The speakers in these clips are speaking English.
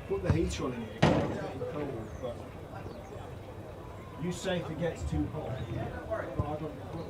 Put the heater on in here, it's getting cold, but you say if it gets too hot. But I don't know.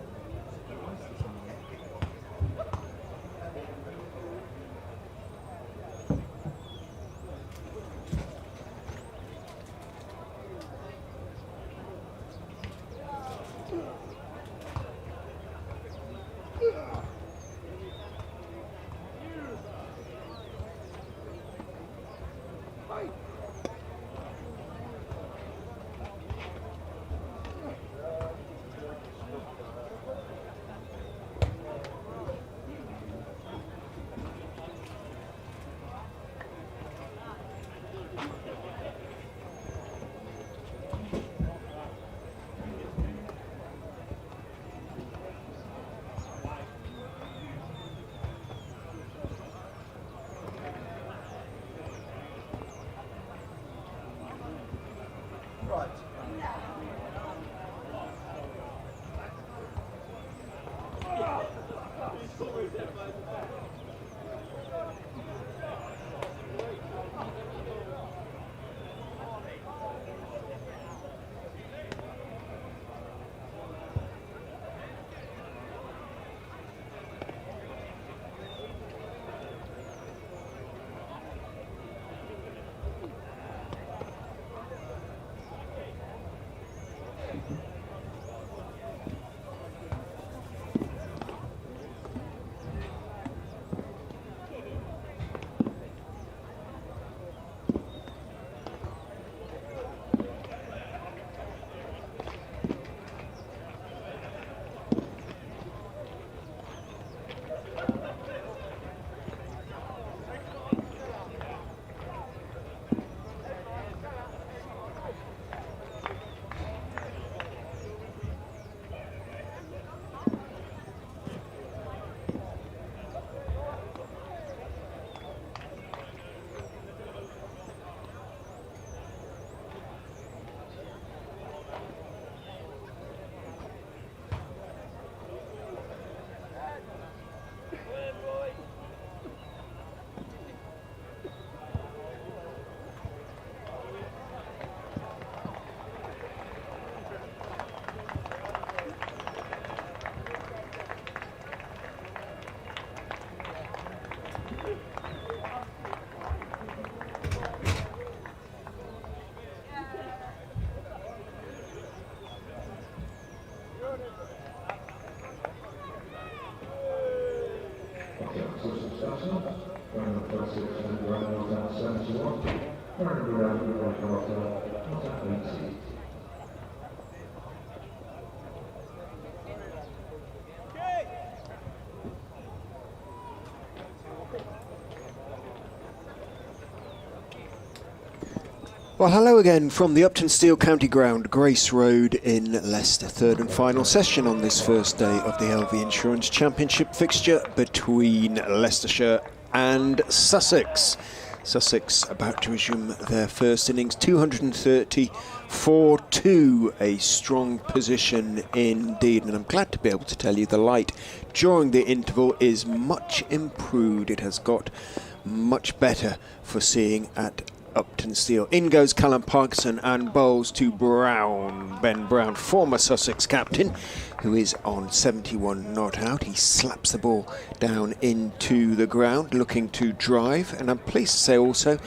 Well, hello again from the Uptonsteel County Ground, Grace Road in Leicester. Third and final session on this first day of the LV Insurance Championship fixture between Leicestershire and Sussex. Sussex about to resume their first innings, 230 for 2, a strong position indeed. And I'm glad to be able to tell you the light during the interval is much improved. It has got much better for seeing at Uptonsteel. In goes Callum Parkinson and bowls to Brown. Ben Brown, former Sussex captain, who is on 71 not out. He slaps the ball down into the ground, looking to drive. And I'm pleased to say also,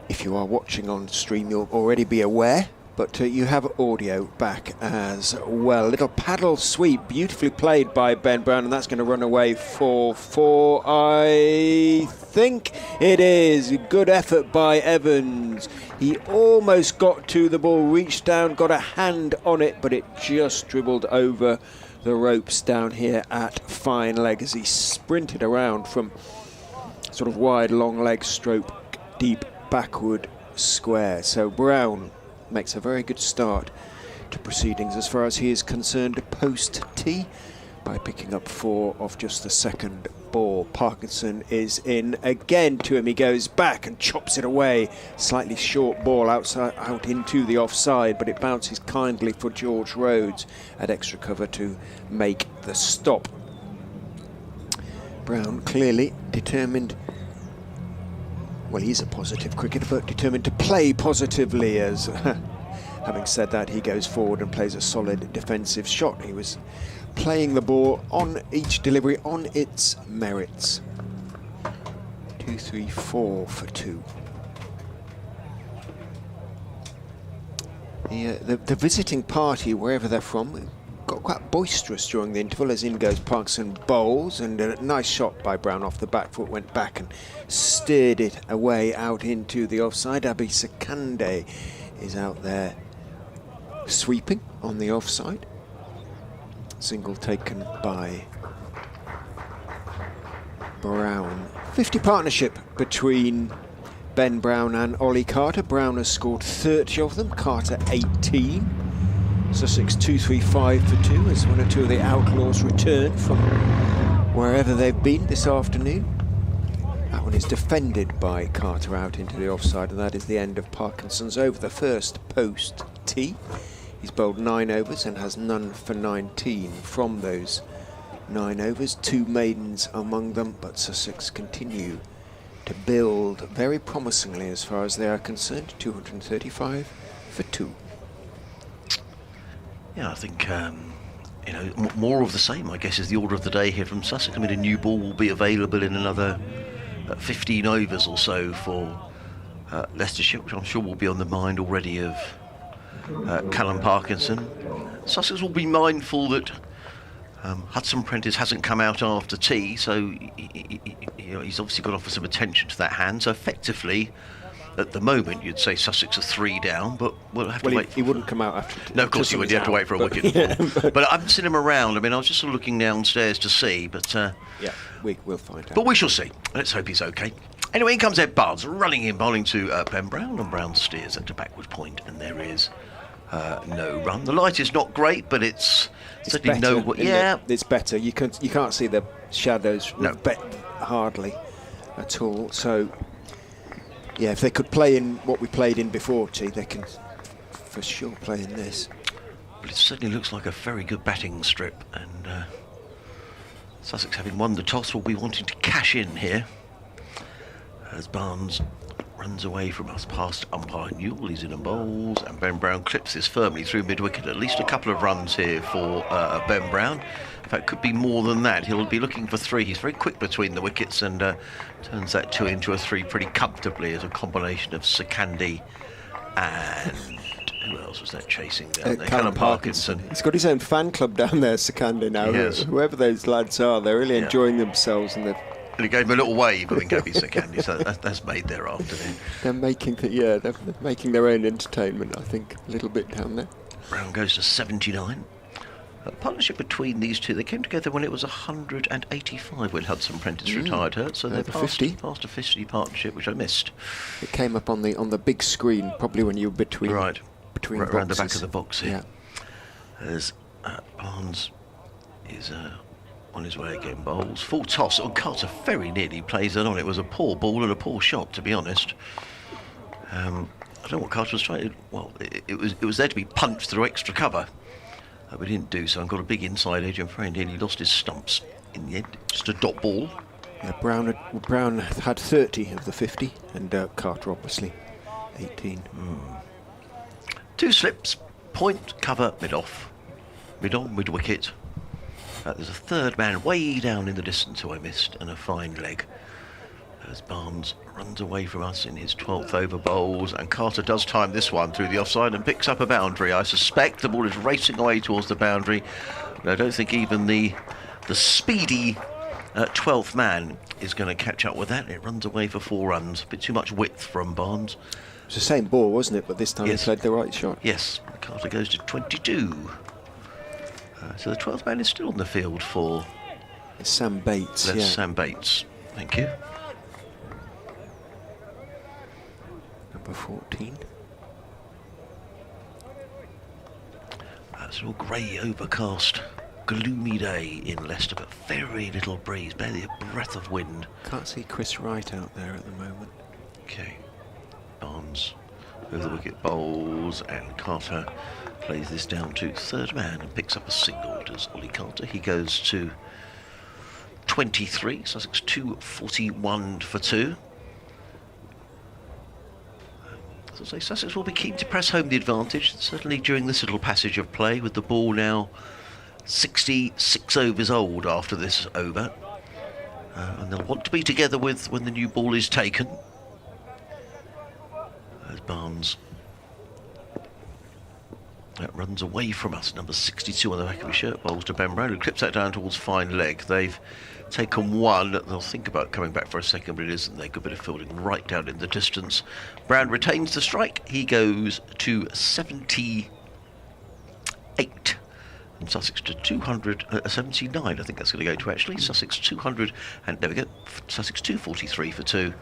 if you are watching on stream, you'll already be aware, but you have audio back as well. Little paddle sweep, beautifully played by Ben Brown, and that's going to run away for four, I think it is. Good effort by Evans. He almost got to the ball, reached down, got a hand on it, but it just dribbled over the ropes down here at fine leg as he sprinted around from sort of wide long leg stroke deep backward square. So Brown makes a very good start to proceedings as far as he is concerned post tee by picking up 4 off just the second ball. Parkinson is in again to him. He goes back and chops it away. Slightly short ball outside, out into the offside, but it bounces kindly for George Rhodes at extra cover to make the stop. Brown clearly determined. Well, he's a positive cricketer, but determined to play positively as, having said that, he goes forward and plays a solid defensive shot. He was playing the ball on each delivery on its merits. 2, 3, 4 for 2. The visiting party, wherever they're from, got quite boisterous during the interval as in goes Parkinson bowls, and a nice shot by Brown off the back foot, went back and steered it away out into the offside. Abi Sekande is out there sweeping on the offside. Single taken by Brown. 50 partnership between Ben Brown and Ollie Carter. Brown has scored 30 of them, Carter 18. Sussex 2-3-5 for 2 as one or two of the Outlaws return from wherever they've been this afternoon. That one is defended by Carter out into the offside, and that is the end of Parkinson's over. The first post tee. He's bowled 9 overs and has none for 19 from those 9 overs. 2 maidens among them, but Sussex continue to build very promisingly as far as they are concerned. 235 for 2. Yeah, I think, more of the same, I guess, is the order of the day here from Sussex. I mean, a new ball will be available in another 15 overs or so for Leicestershire, which I'm sure will be on the mind already of Callum Parkinson. Sussex will be mindful that Hudson Prentice hasn't come out after tea, so he's obviously got to offer some attention to that hand. So effectively, at the moment, you'd say Sussex are 3 down, but we'll have to wait. He wouldn't come out after. No, of course he would. You have to wait for a wicket. Yeah, but I haven't seen him around. I mean, I was just sort of looking downstairs to see, but yeah, we'll find out. But we shall see. Let's hope he's okay. Anyway, in comes Ed Barnes, running in, bowling to Ben Brown, and Brown steers at the backward point, and there is no run. The light is not great, but it's certainly better, no. Yeah, it's better. You can't see the shadows. No, hardly at all. So. Yeah, if they could play in what we played in before tea, they can for sure play in this. But it certainly looks like a very good batting strip, and Sussex, having won the toss, will be wanting to cash in here as Barnes runs away from us past umpire Newell. He's in and bowls, and Ben Brown clips this firmly through mid-wicket. At least a couple of runs here for Ben Brown. In fact, could be more than that. He'll be looking for 3. He's very quick between the wickets and turns that 2 into a 3 pretty comfortably as a combination of Sekande and who else was that chasing down there? Callum Parkinson. He's got his own fan club down there, Sekande, now. Whoever those lads are, they're really enjoying themselves, and he gave him a little wave, I think, Abi Sekande, so that's made their afternoon. They're making they're making their own entertainment, I think, a little bit down there. Brown goes to 79. A partnership between these two, they came together when it was 185 when Hudson Prentice retired her, so they're past a 50 partnership, which I missed. It came up on the big screen, probably when you were between right around the back of the box here. Yeah. As Barnes is on his way again, bowls full toss. Carter very nearly plays it on. It was a poor ball and a poor shot, to be honest. I don't know what Carter was trying to. Well, it was there to be punched through extra cover. We didn't do so, and got a big inside edge, and very nearly lost his stumps in the end. Just a dot ball. Yeah, Brown had 30 of the 50, and Carter obviously 18. 2 slips, point, cover, mid-off. Mid-on, mid-wicket. There's a third man way down in the distance who I missed, and a fine leg. As Barnes runs away from us in his 12th over bowls, and Carter does time this one through the offside and picks up a boundary. I suspect the ball is racing away towards the boundary, but I don't think even the speedy 12th man is going to catch up with that. It runs away for 4 runs. A bit too much width from Barnes. It's the same ball, wasn't it? But this time Yes. he played the right shot. Yes, Carter goes to 22. So the 12th man is still on the field for... It's Sam Bates. That's Yeah. Sam Bates. Thank you. Number 14. It's all grey, overcast, gloomy day in Leicester, but very little breeze, barely a breath of wind. Can't see Chris Wright out there at the moment. Okay, Barnes over the wicket bowls, and Carter plays this down to third man and picks up a single. Does Ollie Carter? He goes to 23. Sussex 241 for 2. As I say, Sussex will be keen to press home the advantage, certainly during this little passage of play, with the ball now 66 overs old after this over. And they'll want to be together with when the new ball is taken. As Barnes runs away from us, number 62 on the back of his shirt, bowls to Ben Brown, who clips that down towards fine leg. They've taken one. They'll think about coming back for a second, but it isn't. They've got a bit of fielding right down in the distance. Brown retains the strike. He goes to 78. And Sussex to 279, I think that's going to go to actually. Sussex 200, and there we go. Sussex 243 for 2.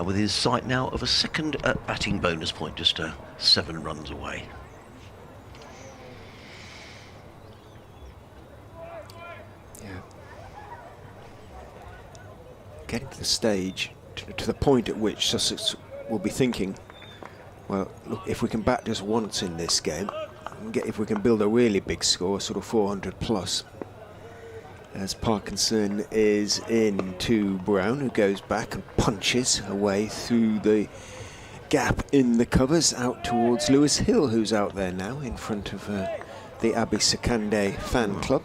With his sight now of a second batting bonus point, just 7 runs away. Getting to the stage, to the point at which Sussex will be thinking, well, look, if we can bat just once in this game, if we can build a really big score, sort of 400 plus. As Parkinson is in to Brown, who goes back and punches away through the gap in the covers out towards Lewis Hill, who's out there now in front of the Abbey Sekande fan club.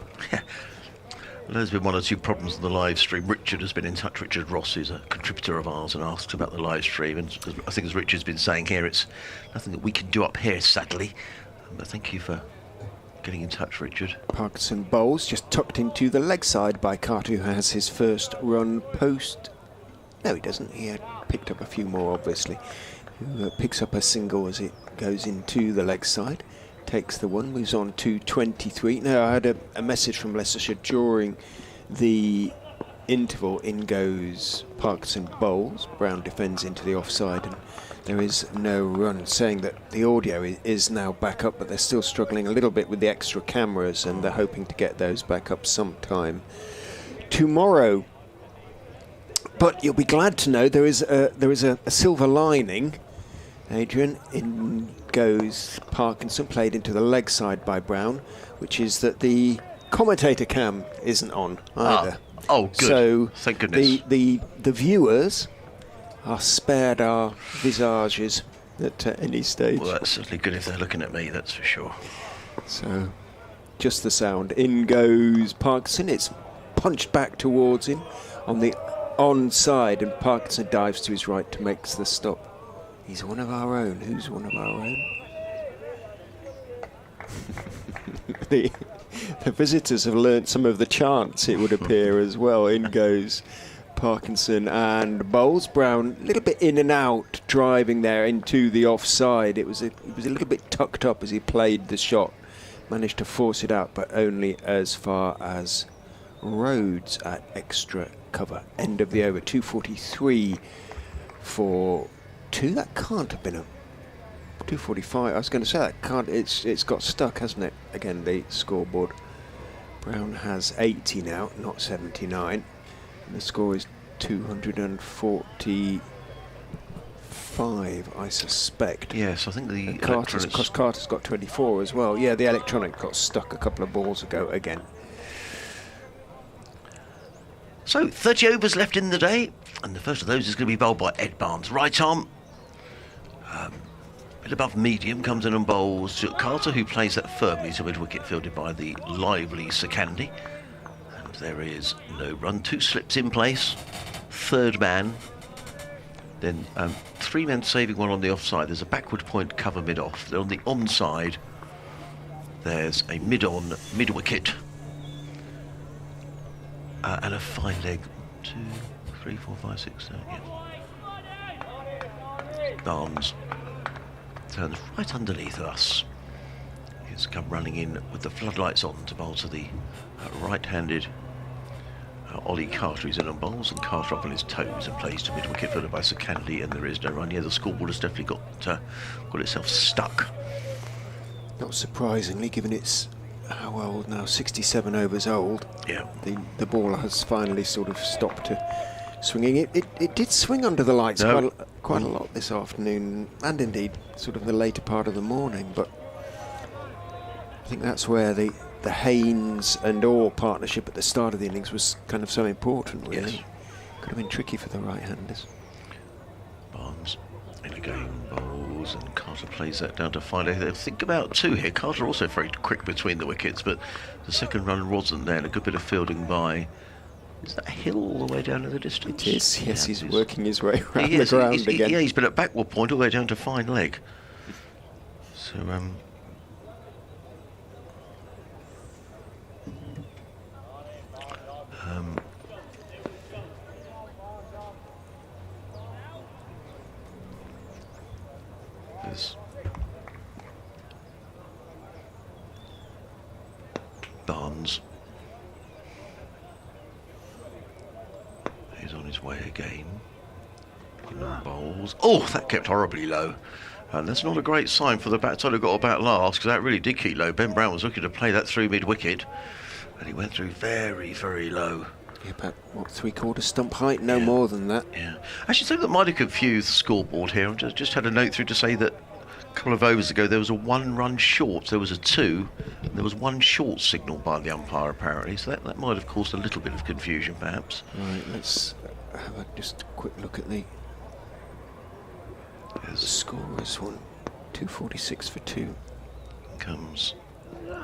Well, there's been 1 or 2 problems in the live stream. Richard has been in touch. Richard Ross is a contributor of ours, and asked about the live stream. And I think, as Richard's been saying here, it's nothing that we can do up here, sadly. But thank you for getting in touch, Richard. Parkinson bowls, just tucked into the leg side by Carter, who has his first run post. No, he doesn't. He had picked up a few more, obviously. Who picks up a single as it goes into the leg side. Takes the one, moves on to 23. Now, I had a message from Leicestershire during the interval. In goes Parkinson bowls. Brown defends into the offside, and there is no run, saying that the audio is now back up, but they're still struggling a little bit with the extra cameras, and they're hoping to get those back up sometime tomorrow. But you'll be glad to know there is a silver lining. Adrian, in goes Parkinson, played into the leg side by Brown, which is that the commentator cam isn't on either. Oh, good. So thank goodness. The viewers are spared our visages at any stage. Well, that's certainly good if they're looking at me, that's for sure. So just the sound. In goes Parkinson. It's punched back towards him on the onside, and Parkinson dives to his right to make the stop. He's one of our own. Who's one of our own? the visitors have learnt some of the chants, it would appear, as well. In goes Parkinson and bowls. Brown a little bit in and out, driving there into the offside. It was a little bit tucked up as he played the shot. Managed to force it out, but only as far as Rhodes at extra cover. End of the over. 243 for 2. That can't have been a 245. I was going to say that can't. It's got stuck, hasn't it? Again, the scoreboard. Brown has 80 now, not 79. And the score is 245, I suspect. Yes, I think the Carter's got 24 as well. Yeah, the electronic got stuck a couple of balls ago again. So 30 overs left in the day, and the first of those is going to be bowled by Ed Barnes. Right arm, bit above medium, comes in and bowls to Carter, who plays that firmly to mid-wicket, fielded by the lively Sir Candy. And there is no run, 2 slips in place, third man, then 3 men saving, 1 on the offside. There's a backward point cover mid-off. Then on the onside, there's a mid-on, mid-wicket, and a fine leg. 2, 3, 4, 5, 6, 7, yeah. Barnes turns right underneath us. He's come running in with the floodlights on to bowl to the right-handed Ollie Carter. He's in on bowls, and Carter up on his toes and plays to mid-wicket, fielded by Sir Candy, and there is no run. Yeah, the scoreboard has definitely got itself stuck. Not surprisingly, given it's how old now, 67 overs old. Yeah. The ball has finally sort of stopped swinging. It did swing under the lights quite a lot this afternoon, and indeed sort of the later part of the morning, but I think that's where the Haynes and Orr partnership at the start of the innings was kind of so important, really. Yes. Could have been tricky for the right-handers. Barnes in again, bowls, and Carter plays that down to find out. They think about 2 here. Carter also very quick between the wickets, but the second run wasn't there, and a good bit of fielding by... Is that Hill all the way down in the distance? It is, yes, yeah, he's working his way around the ground again. Yeah, he's been at backward point all the way down to fine leg. So, there's Barnes. He's on his way again. Bowls. Oh, that kept horribly low. And that's not a great sign for the batside who got about last, because that really did keep low. Ben Brown was looking to play that through mid-wicket, and he went through very, very low. Yeah, about, what, 3/4 stump height? No more than that. Yeah. Actually, something that might have confused the scoreboard here. I've just had a note through to say that a couple of overs ago there was a 1 run short. There was a 2, and there was 1 short signalled by the umpire, apparently. So that might have caused a little bit of confusion, perhaps. Right, let's have just a quick look at the scorers. 246 for 2. Comes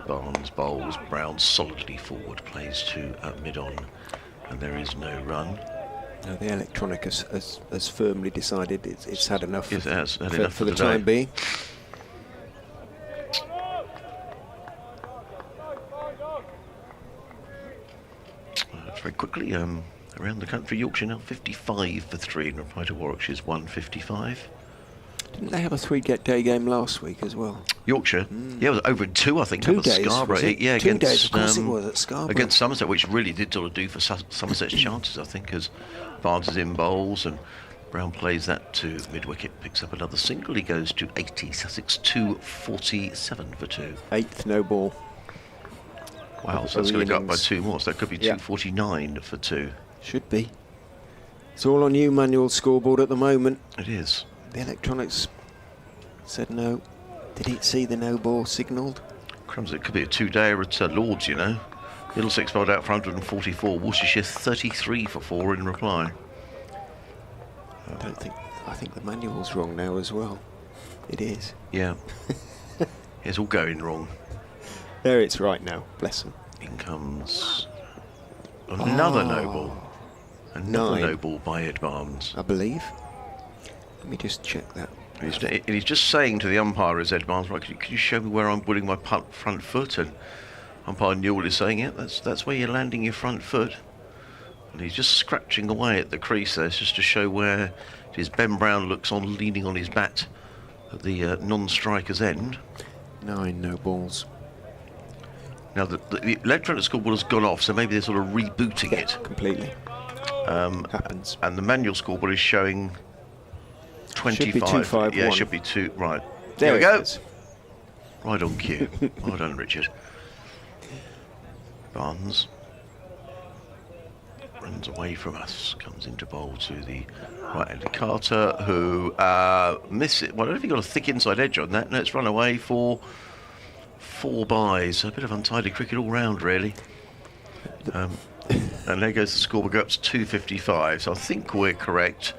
Barnes, bowls, Brown solidly forward, plays to mid-on, and there is no run. No, the electronic has firmly decided it's had enough. It has had enough for the time being. Very quickly, around the country, Yorkshire now 55 for 3 in reply to Warwickshire's 155. Didn't they have a 3-day game last week as well? Yorkshire? Yeah, it was over in 2, I think. 2 up days, at Scarborough. was it? Yeah, 2 against, days, of course it was, at Scarborough. Against Somerset, which really did sort of do for Somerset's chances, I think, as Barnes is in bowls and Brown plays that to mid-wicket, picks up another single. He goes to 80. Sussex 247 for 2. 8th no ball. Wow, so that's going to go up by 2 more, so that could be 249 for 2. Should be. It's all on you, manual scoreboard at the moment. It is. The electronics said no. Did it see the no ball signalled? Crumbs, it could be a 2-dayer at Lords, you know. Middlesex bowled out for 144. Worcestershire 33 for 4 in reply. I think the manual's wrong now as well. It is. Yeah. It's all going wrong. There, it's right now. Bless them. In comes another no ball. Another 9 no ball by Ed Barnes, I believe. Let me just check that. And he's just saying to the umpire, as Ed Barnes, right, could you show me where I'm putting my front foot? And umpire Newell is saying, yeah, that's where you're landing your front foot. And he's just scratching away at the crease there, just to show where his Ben Brown looks on, leaning on his bat at the non-striker's end. 9 no balls. Now, the electronic scoreboard has gone off, so maybe they're sort of rebooting it. Completely. Happens. And the manual scoreboard is showing 25. Should be 251. Yeah, it should be 2. Right. There we go. Is. Right on cue. Well done, Richard. Barnes runs away from us, comes into bowl to the right-handed Carter, who misses. Well, I don't know if he got a thick inside edge on that. No, it's run away for 4 byes. A bit of untidy cricket all round, really. And there goes the scoreboard, go up to 255. So I think we're correct.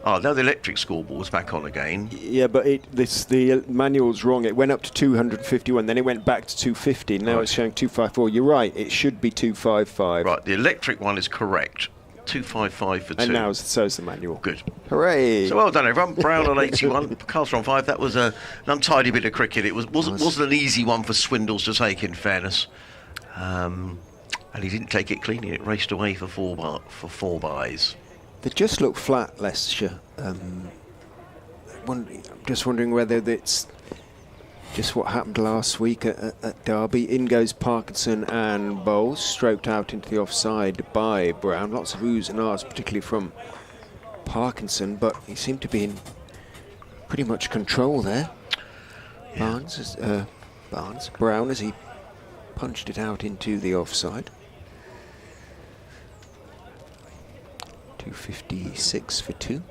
Oh, now the electric scoreboard's back on again. Yeah, but the manual's wrong. It went up to 251, then it went back to 250. Now it's showing 254. You're right. It should be 255. Right, the electric one is correct. 255 for 2. And now so's the manual. Good. Hooray! So well done, everyone. Brown on 81, Carter on 5. That was an untidy bit of cricket. It wasn't an easy one for Swindles to take, in fairness. And he didn't take it cleanly. It raced away for four byes. They just look flat, Leicestershire. I'm just wondering whether it's just what happened last week at Derby. In goes Parkinson and Bowles, stroked out into the offside by Brown. Lots of oohs and ahs, particularly from Parkinson, but he seemed to be in pretty much control there. Yeah. Brown, as he punched it out into the offside. 256 for 2.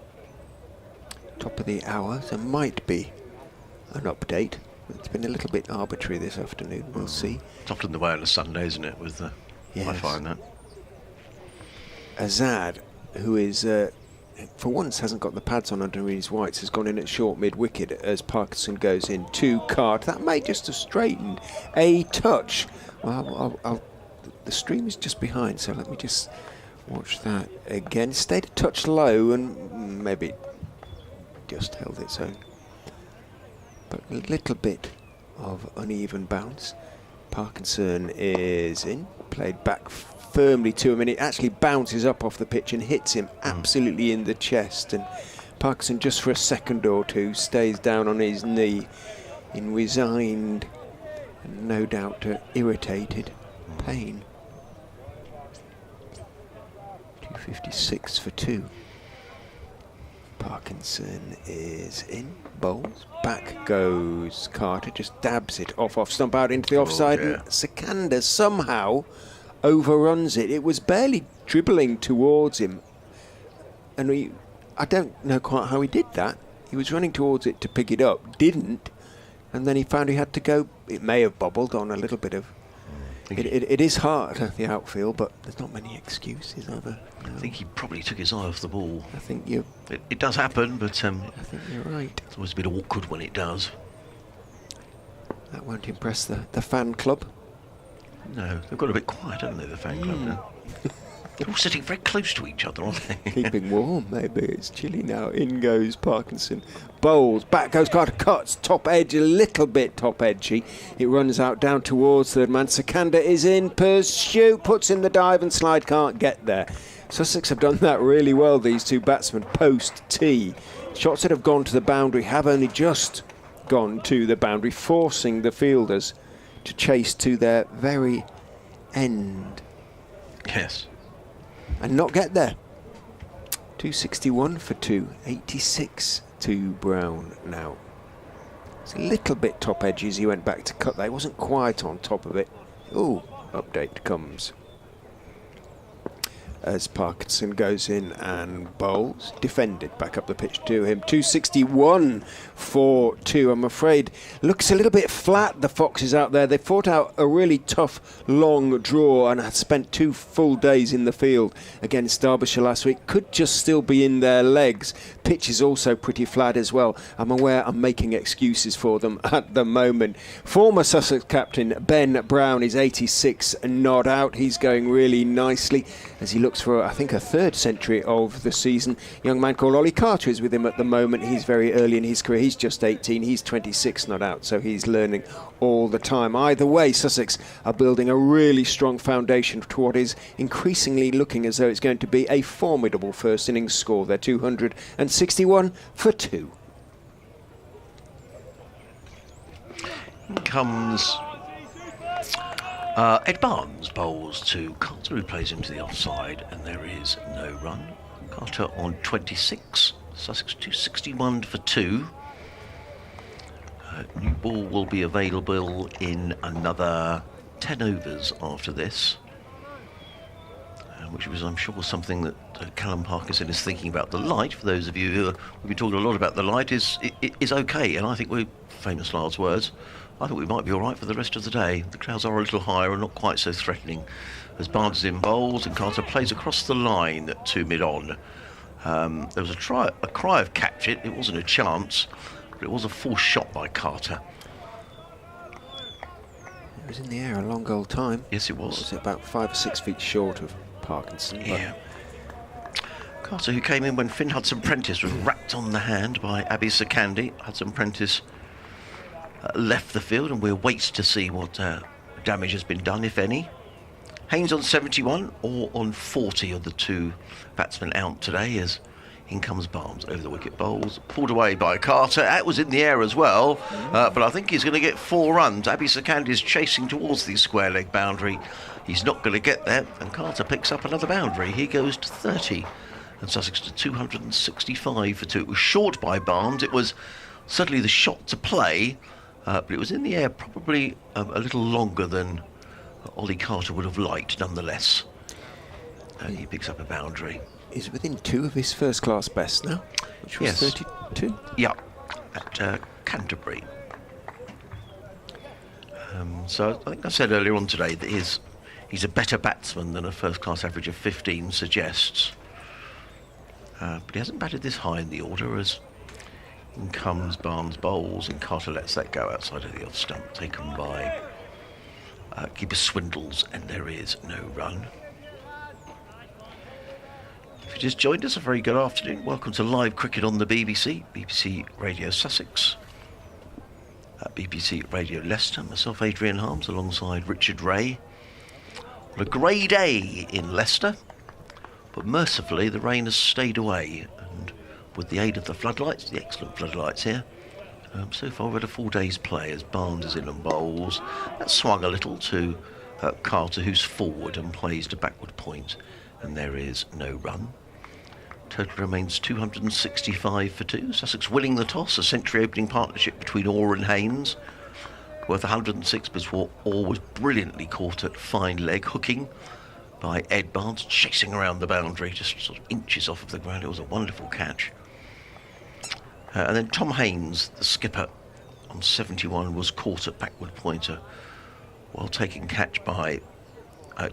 Top of the hour. There might be an update. It's been a little bit arbitrary this afternoon. We'll see. It's often the way on a Sunday, isn't it? With yes. I find that. Azad, who is for once hasn't got the pads on under his whites, has gone in at short mid-wicket as Parkinson goes in to Card. That may just have straightened a touch. Well, the stream is just behind, so let me just watch that again. Stayed a touch low and maybe just held its own. But a little bit of uneven bounce. Parkinson is in, played back firmly to him, and it actually bounces up off the pitch and hits him absolutely in the chest. And Parkinson, just for a second or two, stays down on his knee in resigned and no doubt irritated pain. 256 for 2. Parkinson is in. Bowles. Back goes Carter. Just dabs it off stump out into the offside. And Sikandar somehow overruns it. It was barely dribbling towards him. And I don't know quite how he did that. He was running towards it to pick it up. Didn't. And then he found he had to go. It may have bobbled on a little bit of... It is hard at the outfield, but there's not many excuses, are there? No. I think he probably took his eye off the ball. I think it does happen, but I think you're right. It's always a bit awkward when it does. That won't impress the fan club. No, they've got a bit quiet, haven't they, the fan club now? They're all sitting very close to each other, aren't they? Keeping warm, maybe. It's chilly now. In goes Parkinson. Bowles. Back goes Carter. Cuts. Top edge. A little bit top edgy. It runs out down towards third man. Sikandar is in pursuit. Puts in the dive and slide. Can't get there. Sussex have done that really well, these two batsmen, post-tee. Shots that have gone to the boundary have only just gone to the boundary, forcing the fielders to chase to their very end. Yes. And not get there. 261 for 2, 86 to Brown now. It's a little bit top edgy as he went back to cut that. He wasn't quite on top of it. Ooh, update comes. As Parkinson goes in and bowls, defended back up the pitch to him. 261 for 2. I'm afraid looks a little bit flat, the Foxes out there. They fought out a really tough long draw and had spent 2 full days in the field against Derbyshire last week. Could just still be in their legs. Pitch is also pretty flat as well. I'm aware I'm making excuses for them at the moment. Former Sussex captain Ben Brown is 86 and not out. He's going really nicely as he looks for, I think, a 3rd century of the season. Young man called Ollie Carter is with him at the moment. He's very early in his career. He's just 18. He's 26, not out, so he's learning all the time. Either way, Sussex are building a really strong foundation to what is increasingly looking as though it's going to be a formidable first innings score. They're 261 for 2. Comes Ed Barnes bowls to Carter, who plays him to the offside, and there is no run. Carter on 26, Sussex 261 for 2. New ball will be available in another 10 overs after this, which was, I'm sure, something that Callum Parkinson is thinking about. The light, for those of you who we've been talking a lot about the light, is okay, and I think we're, famous Lars words, I think we might be all right for the rest of the day. The clouds are a little higher and not quite so threatening. As Barnes is in bowls and Carter plays across the line to mid-on. There was a cry of catch it. It wasn't a chance, but it was a forced shot by Carter. It was in the air a long old time. Yes, it was. Was it about 5 or 6 feet short of Parkinson? Yeah. Carter, who came in when Finn Hudson-Prentice was wrapped on the hand by Abby Sakandi. Hudson-Prentice left the field, and we'll wait to see what damage has been done, if any. Haynes on 71 or on 40 of the two batsmen out today, as in comes Barnes over the wicket bowls. Pulled away by Carter. That was in the air as well, but I think he's going to get 4 runs. Abby Sakandi is chasing towards the square leg boundary. He's not going to get there, and Carter picks up another boundary. He goes to 30, and Sussex to 265 for 2. It was short by Barnes. It was certainly the shot to play, but it was in the air probably a little longer than Ollie Carter would have liked, nonetheless. And he picks up a boundary. He's within 2 of his first-class best now, which was 32. Yeah, at Canterbury. So I think I said earlier on today that he's a better batsman than a first-class average of 15 suggests. But he hasn't batted this high in the order, as in comes Barnes bowls, and Carter lets that go outside of the off stump, taken by keeper Swindles, and there is no run. If you just joined us, a very good afternoon. Welcome to live cricket on the BBC, BBC Radio Sussex, BBC Radio Leicester. Myself, Adrian Harms, alongside Richard Ray. On a grey day in Leicester, but mercifully the rain has stayed away, and with the aid of the floodlights, the excellent floodlights here, so far we've had a full day's play as Barnes is in and bowls. That swung a little to Carter, who's forward and plays to backward point, and there is no run. Total remains 265 for 2. Sussex winning the toss, a century opening partnership between Orr and Haynes, worth 106 before Orr was brilliantly caught at fine leg hooking by Ed Barnes, chasing around the boundary, just sort of inches off of the ground. It was a wonderful catch. And then Tom Haynes, the skipper, on 71 was caught at backward pointer while taking catch by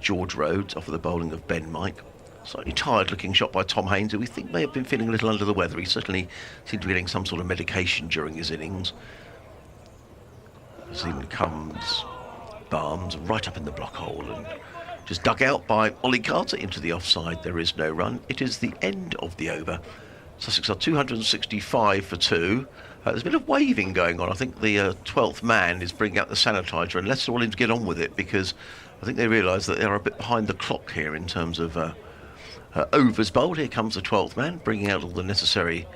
George Rhodes off of the bowling of Ben Mike. Slightly tired looking shot by Tom Haynes, who we think may have been feeling a little under the weather. He certainly seemed to be getting some sort of medication during his innings. As in comes Barnes right up in the block hole and just dug out by Ollie Carter into the offside. There is no run. It is the end of the over. Sussex are 265 for 2. There's a bit of waving going on. I think the 12th man is bringing out the sanitizer, and Leicester want him to get on with it, because I think they realise that they're a bit behind the clock here in terms of overs bowled. Here comes the 12th man, bringing out all the necessary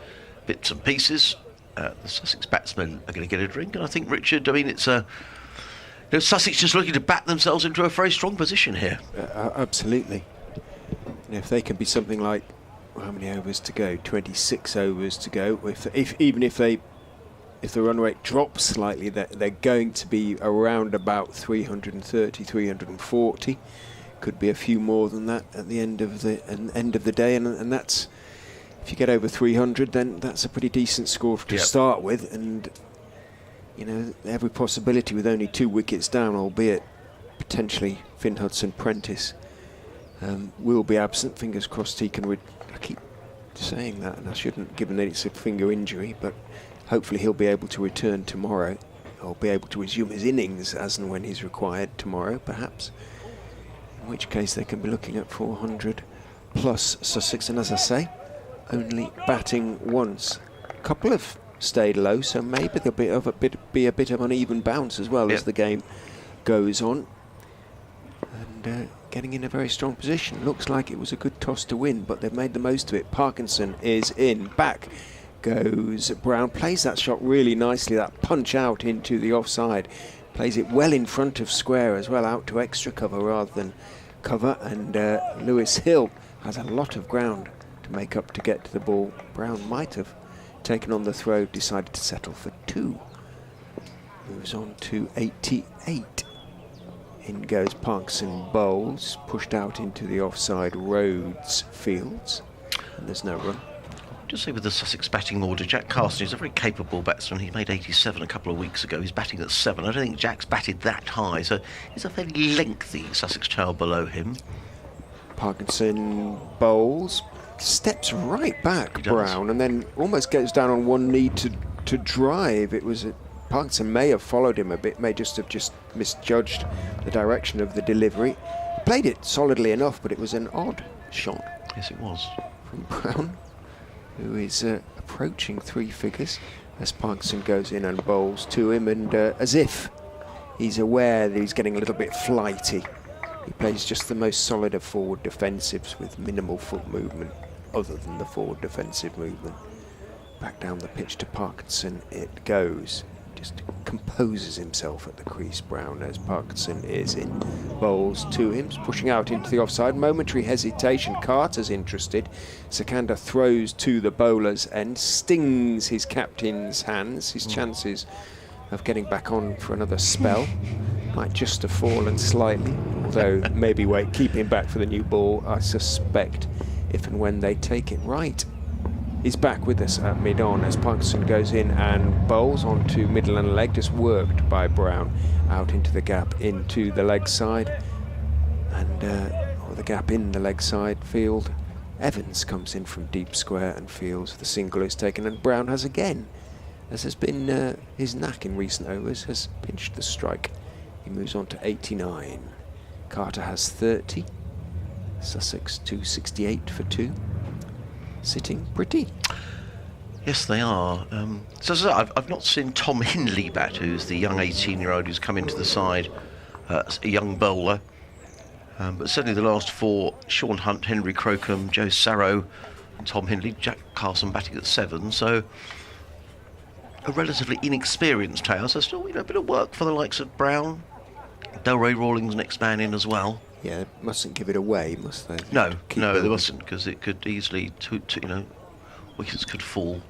bits and pieces. The Sussex batsmen are going to get a drink, and I think, Richard, I mean, it's Sussex just looking to back themselves into a very strong position here. Absolutely. And if they can be something like, how many overs to go? 26 overs to go. Even if the run rate drops slightly, they're going to be around about 330, 340. Could be a few more than that at the end of the day, and that's, if you get over 300, then that's a pretty decent score to start with. And you know, every possibility with only 2 wickets down, albeit potentially Finn Hudson-Prentice will be absent. Fingers crossed he can. I keep saying that, and I shouldn't, given that it's a finger injury, but hopefully he'll be able to return tomorrow, or be able to resume his innings as and when he's required tomorrow, perhaps. In which case they can be looking at 400 plus Sussex, and as I say, only batting once. A couple have stayed low, so maybe there'll be a bit of uneven bounce as well as the game goes on. And getting in a very strong position. Looks like it was a good toss to win, but they've made the most of it. Parkinson is in. Back goes Brown. Plays that shot really nicely, that punch out into the offside. Plays it well in front of square as well, out to extra cover rather than cover. And Lewis Hill has a lot of ground to make up to get to the ball. Brown might have taken on the throw, decided to settle for 2. Moves on to 88. In goes Parkinson bowls, pushed out into the offside Rhodes fields, and there's no run. Just say with the Sussex batting order, Jack Carson is a very capable batsman. He made 87 a couple of weeks ago. He's batting at 7. I don't think Jack's batted that high, so he's a fairly lengthy Sussex child below him. Parkinson bowls, steps right back, Brown, and then almost goes down on one knee to drive. It was Parkinson may have followed him a bit, may just have misjudged the direction of the delivery. Played it solidly enough, but it was an odd shot. Yes, it was. From Brown, who is approaching 3 figures as Parkinson goes in and bowls to him, and as if he's aware that he's getting a little bit flighty. He plays just the most solid of forward defensives with minimal foot movement, other than the forward defensive movement. Back down the pitch to Parkinson it goes. Just composes himself at the crease, Brown, as Parkinson is in. Bowls to him, pushing out into the offside. Momentary hesitation. Carter's interested. Sakanda throws to the bowler's end, stings his captain's hands. His chances of getting back on for another spell might just have fallen slightly, although maybe keep him back for the new ball, I suspect, if and when they take it right. He's back with us at mid-on as Parkinson goes in and bowls onto middle and leg, just worked by Brown out into the gap into the leg side, and the gap in the leg side field. Evans comes in from deep square and feels the single is taken, and Brown has again, as has been his knack in recent overs, has pinched the strike. He moves on to 89. Carter has 30. Sussex 268 for 2. Sitting pretty. Yes, they are. So I've not seen Tom Hindley bat, who's the young 18-year-old who's come into the side, a young bowler. But certainly the last 4, Sean Hunt, Henry Crocombe, Joe Sarrow and Tom Hindley, Jack Carson batting at 7, so a relatively inexperienced tail, so still a bit of work for the likes of Brown. Delray Rawlings next man in as well. Yeah, mustn't give it away, must they? No, they mustn't, because it could easily, wickets could fall.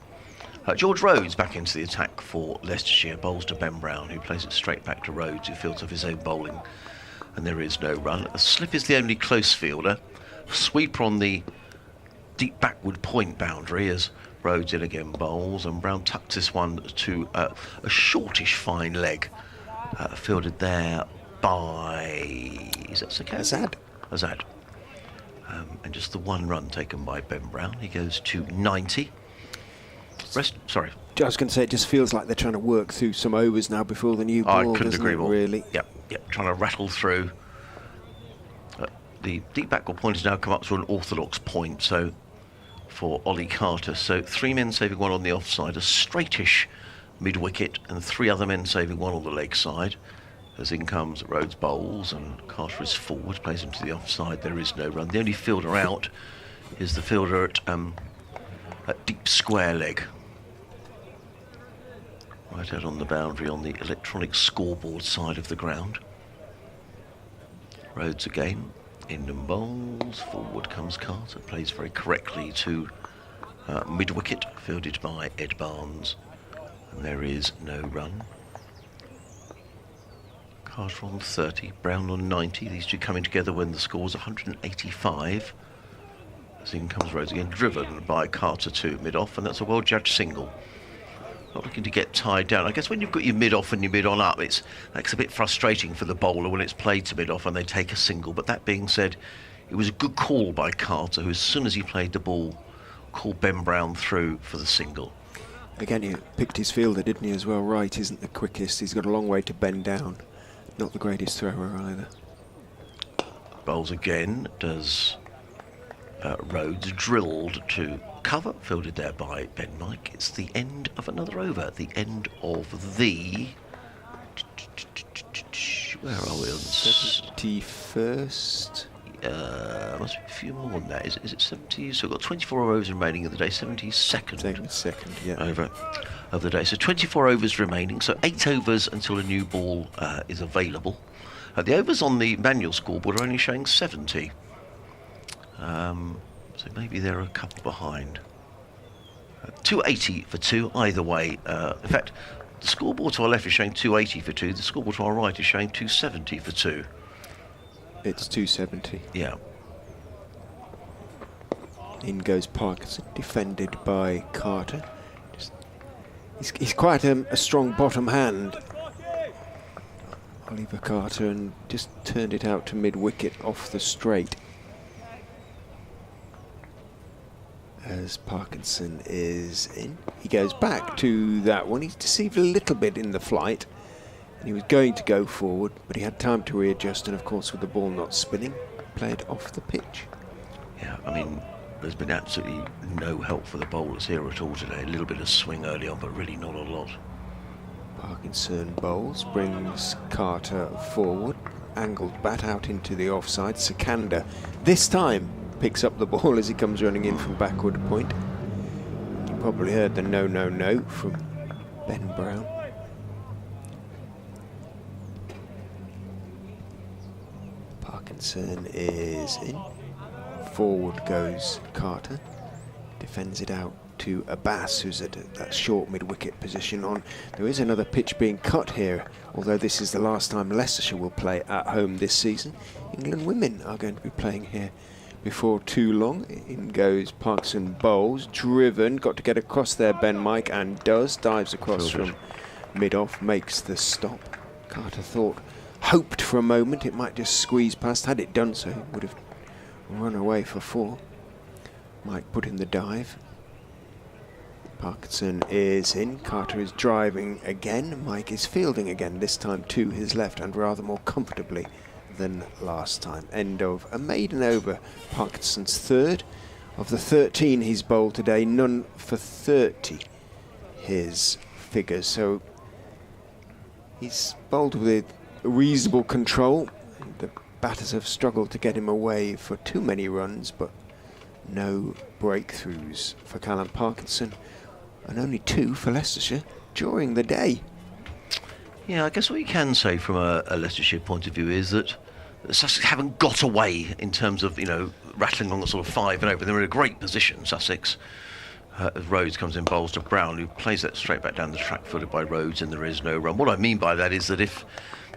George Rhodes back into the attack for Leicestershire, bowls to Ben Brown, who plays it straight back to Rhodes, who fields off his own bowling, and there is no run. A slip is the only close fielder. Sweeper on the deep backward point boundary as Rhodes in again bowls, and Brown tucks this one to a shortish fine leg, fielded there by, is that Sakanda? Azad. And just the 1 run taken by Ben Brown. He goes to 90. Sorry. I was going to say, it just feels like they're trying to work through some overs now before the new ball. I couldn't agree more. Really. Yep. Trying to rattle through. The deep backward point has now come up to an orthodox point, so for Ollie Carter. So 3 men saving 1 on the offside, a straightish mid-wicket, and 3 other men saving 1 on the leg side. As in comes Rhodes bowls, and Carter is forward, plays him to the offside. There is no run. The only fielder out is the fielder at deep square leg. Right out on the boundary on the electronic scoreboard side of the ground. Rhodes again, in and bowls. Forward comes Carter, plays very correctly to mid-wicket, fielded by Ed Barnes. And there is no run. Carter on 30, Brown on 90. These two coming together when the score's 185. As in comes Rhodes again, driven by Carter to mid-off, and that's a well-judged single. Not looking to get tied down. I guess when you've got your mid-off and your mid-on up, that's a bit frustrating for the bowler when it's played to mid-off and they take a single. But that being said, it was a good call by Carter, who as soon as he played the ball, called Ben Brown through for the single. Again, he picked his fielder, didn't he, as well? Right isn't the quickest. He's got a long way to bend down. Not the greatest thrower either. Bowls again, does Rhodes, drilled to cover, fielded there by Ben Mike. It's the end of another over, the end of the... Where are we on? 71st? Must be a few more than that. Is it 70? So we've got 24 overs remaining of the day, 72nd. Second, yeah. Over of the day. So 24 overs remaining, so 8 overs until a new ball is available. The overs on the manual scoreboard are only showing 70. So maybe they're a couple behind. 280 for 2, either way. In fact, the scoreboard to our left is showing 280 for 2. The scoreboard to our right is showing 270 for 2. It's 270. Yeah. In goes Parkinson, defended by Carter. He's quite a strong bottom hand, Oliver Carter, and just turned it out to mid-wicket off the straight. As Parkinson is in, he goes back to that one. He's deceived a little bit in the flight, and he was going to go forward, but he had time to readjust, and of course with the ball not spinning, played off the pitch. Yeah, I mean, there's been absolutely no help for the bowlers here at all today. A little bit of swing early on, but really not a lot. Parkinson bowls, brings Carter forward, angled bat out into the offside. Sikandar this time picks up the ball as he comes running in from backward point. You probably heard the no, no, no from Ben Brown. Parkinson is in. Forward goes Carter, defends it out to Abbas, who's at that short mid-wicket position on. There is another pitch being cut here, although this is the last time Leicestershire will play at home this season. England women are going to be playing here before too long. In goes Parkinson, bowls, driven, got to get across there, Ben Mike, and does, dives across from mid-off, makes the stop. Carter hoped for a moment it might just squeeze past. Had it done so, it would have run away for 4. Mike put in the dive. Parkinson is in. Carter is driving again. Mike is fielding again, this time to his left and rather more comfortably than last time. End of a maiden over. Parkinson's third. Of the 13 he's bowled today, none for 30, his figures. So he's bowled with reasonable control. The batters have struggled to get him away for too many runs, but no breakthroughs for Callum Parkinson, and only 2 for Leicestershire during the day. Yeah, I guess what you can say from a Leicestershire point of view is that Sussex haven't got away in terms of, rattling along at sort of 5 and over. They're in a great position, Sussex. As Rhodes comes in, bowls to Brown, who plays that straight back down the track, footed by Rhodes, and there is no run. What I mean by that is that if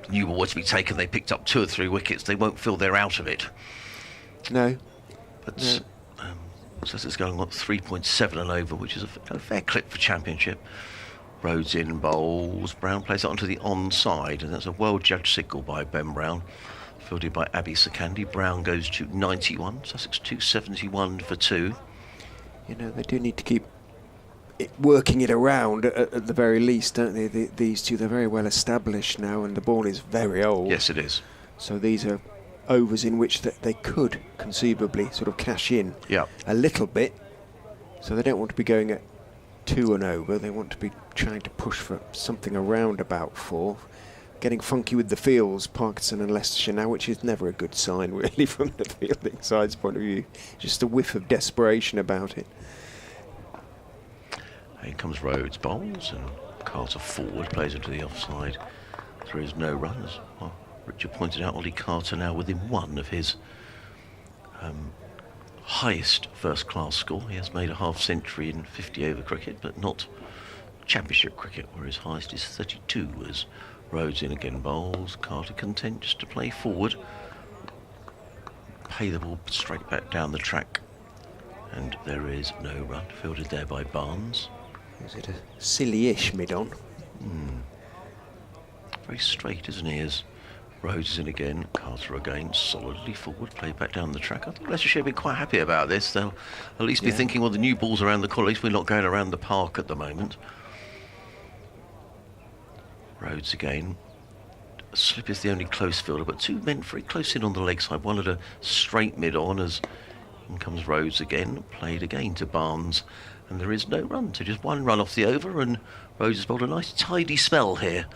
new ball were to be taken, they picked up 2 or 3 wickets, they won't feel they're out of it. No. But Sussex going on 3.7 and over, which is a fair clip for Championship. Rhodes in, bowls, Brown plays it onto the onside, and that's a well-judged signal by Ben Brown, fielded by Abby Sikandar. Brown goes to 91, Sussex 271 for 2. They do need to keep working it around at the very least, don't they? These two, they're very well established now, and the ball is very old. Yes, it is. So these are overs in which they could conceivably sort of cash in a little bit. So they don't want to be going at 2 and over. They want to be trying to push for something around about 4. Getting funky with the fields, Parkinson and Leicestershire now, which is never a good sign really from the fielding side's point of view. Just a whiff of desperation about it. Here comes Rhodes, bowls, and Carter forward, plays into the offside. There is no runs. Well, Richard pointed out Ollie Carter now within 1 of his highest first-class score. He has made a half-century in 50-over cricket, but not Championship cricket, where his highest is 32. As Rhodes in again, bowls, Carter content just to play forward, pay the ball straight back down the track, and there is no run. Fielded there by Barnes. Is it a silly-ish mid-on? Very straight, isn't he? As Rhodes is in again, Carter again, solidly forward, played back down the track. I think Leicestershire have been quite happy about this. They'll at least be thinking, well, the new ball's around the corner. At least we're not going around the park at the moment. Rhodes again. Slip is the only close fielder, but 2 men very close in on the leg side. One at a straight mid-on, as in comes Rhodes again, played again to Barnes, and there is no run. So just 1 run off the over, and Rhodes has bowled a nice tidy spell here.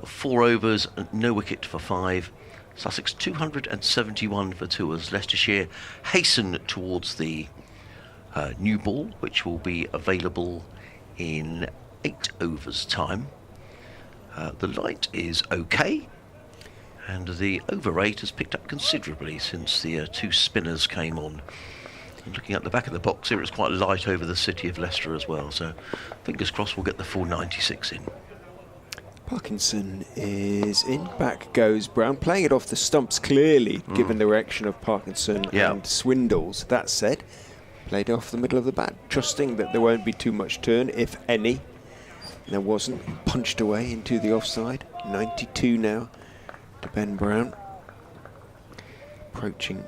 4 overs, no wicket for 5. Sussex 271 for 2 as Leicestershire hasten towards the new ball, which will be available in 8 overs' time. The light is okay, and the over rate has picked up considerably since the 2 spinners came on. And looking at the back of the box here, it's quite light over the city of Leicester as well, so fingers crossed we'll get the full 96 in. Parkinson is in. Back goes Brown, playing it off the stumps clearly, given the reaction of Parkinson and Swindles. That said, played off the middle of the bat, trusting that there won't be too much turn, if any. There wasn't. Punched away into the offside. 92 now to Ben Brown. Approaching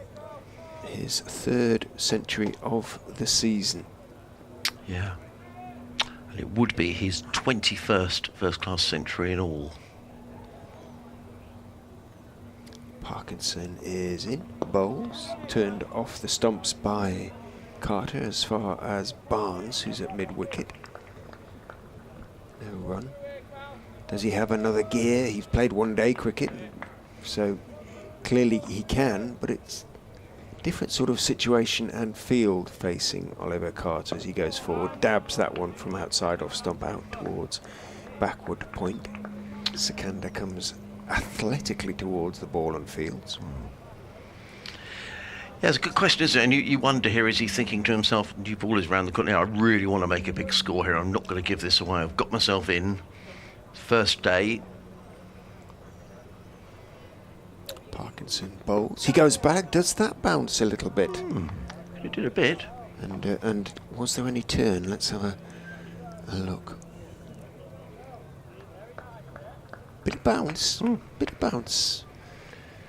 his 3rd century of the season. Yeah. And it would be his 21st first-class century in all. Parkinson is in. Bowls. Turned off the stumps by Carter as far as Barnes, who's at mid-wicket. No run. Does he have another gear? He's played one-day cricket, so clearly he can, but it's a different sort of situation and field facing Oliver Carter as he goes forward. Dabs that one from outside off stump out towards backward point. Sikandar comes athletically towards the ball and fields. Yeah, it's a good question, isn't it? And you wonder here, is he thinking to himself, new ball is round the corner, I really want to make a big score here, I'm not going to give this away, I've got myself in. First day. Parkinson bowls. He goes back. Does that bounce a little bit? It did a bit. And was there any turn? Let's have a look. Bit of bounce. Bit of bounce.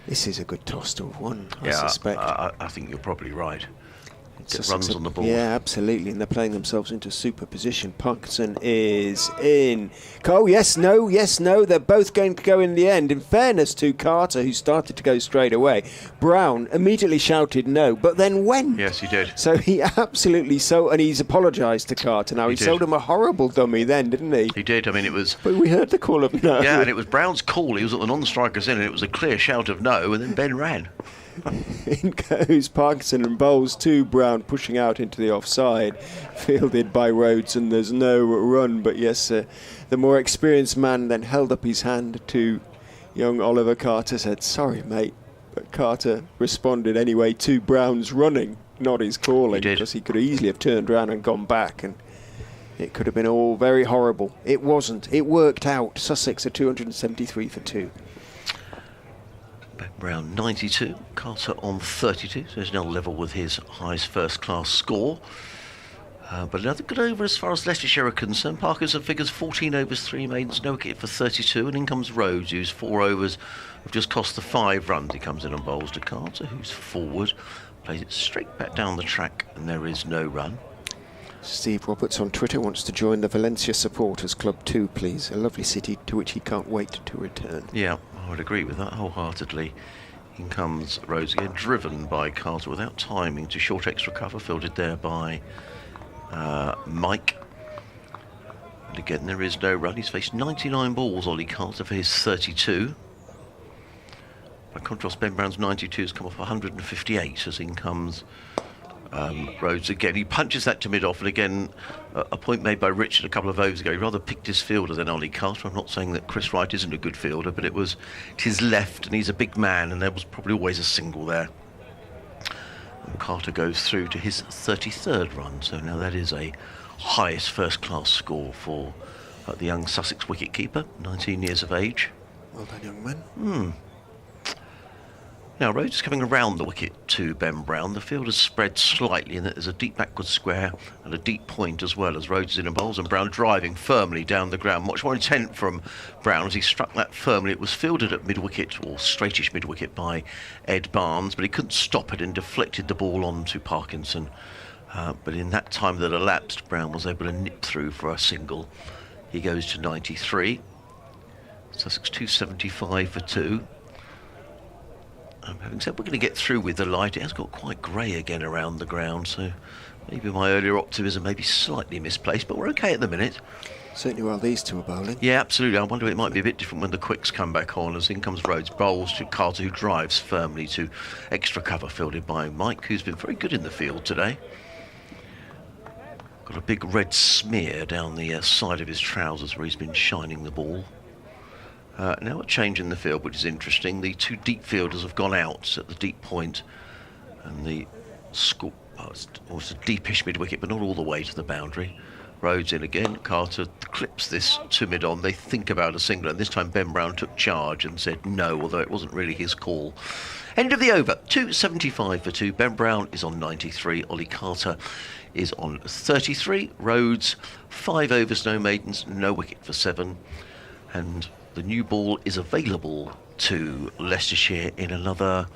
This is a good toss to have won, I suspect. I think you're probably right. Get runs on the board. Yeah, absolutely, and they're playing themselves into super position. Parkinson is in. Oh, yes, no, they're both going to go in the end. In fairness to Carter, who started to go straight away, Brown immediately shouted no, but then went. Yes, he did. So he absolutely and he's apologised to Carter now. He sold him a horrible dummy then, didn't he? He did. I mean, it was... But we heard the call of no. Yeah, and it was Brown's call. He was at the non-striker's end, and it was a clear shout of no, and then Ben ran. In goes Parkinson and bowls to Brown, pushing out into the offside, fielded by Rhodes, and there's no run. But yes, the more experienced man then held up his hand to young Oliver Carter, said, "Sorry, mate." But Carter responded anyway to Brown's running, not his calling, because he could easily have turned around and gone back, and it could have been all very horrible. It wasn't. It worked out. Sussex are 273 for 2. Ben Brown 92, Carter on 32, so he's now level with his highest first-class score. But another good over as far as Leicestershire are concerned. Parkinson figures 14 overs, 3 maidens, no wicket for 32, and in comes Rhodes, whose 4 overs have just cost the 5 runs. He comes in and bowls to Carter, who's forward, plays it straight back down the track, and there is no run. Steve Roberts on Twitter wants to join the Valencia Supporters Club too, please. A lovely city to which he can't wait to return. Yeah, I would agree with that wholeheartedly. In comes Rhodes again, driven by Carter without timing to short extra cover, fielded there by Mike. And again, there is no run. He's faced 99 balls, Ollie Carter, for his 32. By contrast, Ben Brown's 92 has come off 158 as in comes Rhodes again. He punches that to mid-off, and again, a point made by Richard a couple of overs ago. He rather picked his fielder than Ollie Carter. I'm not saying that Chris Wright isn't a good fielder, but it was his left, and he's a big man, and there was probably always a single there. And Carter goes through to his 33rd run, so now that is a highest first-class score for the young Sussex wicket-keeper, 19 years of age. Well done, young man. Now, Rhodes is coming around the wicket to Ben Brown. The field has spread slightly in that there's a deep backward square and a deep point as well as Rhodes is in and bowls, and Brown driving firmly down the ground. Much more intent from Brown as he struck that firmly. It was fielded at mid-wicket, or straightish mid-wicket, by Ed Barnes, but he couldn't stop it and deflected the ball on to Parkinson. But in that time that elapsed, Brown was able to nip through for a single. He goes to 93. Sussex 275 for 2. Having said we're going to get through with the light, it has got quite grey again around the ground, so maybe my earlier optimism may be slightly misplaced, but we're okay at the minute. Certainly while these two are bowling. Yeah, absolutely. I wonder if it might be a bit different when the quicks come back on, as in comes Rhodes, bowls to Carter, who drives firmly to extra cover, fielded by Mike, who's been very good in the field today. Got a big red smear down the side of his trousers where he's been shining the ball. Now a change in the field, which is interesting. The 2 deep fielders have gone out at the deep point, and the score, it's a deepish mid-wicket, but not all the way to the boundary. Rhodes in again. Carter clips this to mid-on. They think about a single, and this time Ben Brown took charge and said no, although it wasn't really his call. End of the over, 275 for 2. Ben Brown is on 93. Ollie Carter is on 33. Rhodes, 5 overs, no maidens, no wicket for 7. And the new ball is available to Leicestershire in another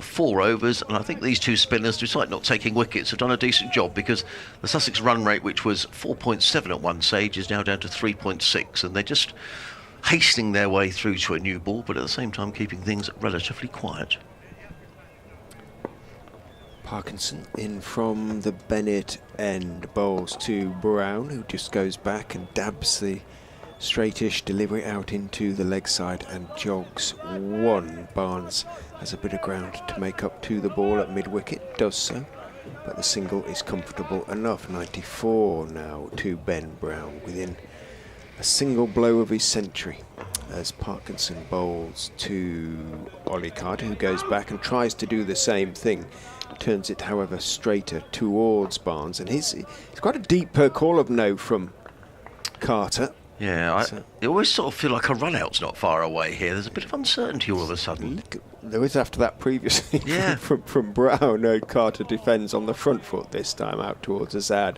4 overs, and I think these two spinners, despite not taking wickets, have done a decent job, because the Sussex run rate, which was 4.7 at one stage, is now down to 3.6, and they're just hastening their way through to a new ball, but at the same time keeping things relatively quiet. Parkinson in from the Bennett end, bowls to Brown, who just goes back and dabs the straightish delivery out into the leg side and jogs 1. Barnes has a bit of ground to make up to the ball at mid-wicket, does so, but the single is comfortable enough. 94 now to Ben Brown, within a single blow of his century, as Parkinson bowls to Ollie Carter, who goes back and tries to do the same thing. Turns it, however, straighter towards Barnes, and it's quite a deep per call of no from Carter. Yeah, I always sort of feel like a run-out's not far away here. There's a bit of uncertainty all of a sudden. There was after that previously from Brown. Carter defends on the front foot this time out towards Azad,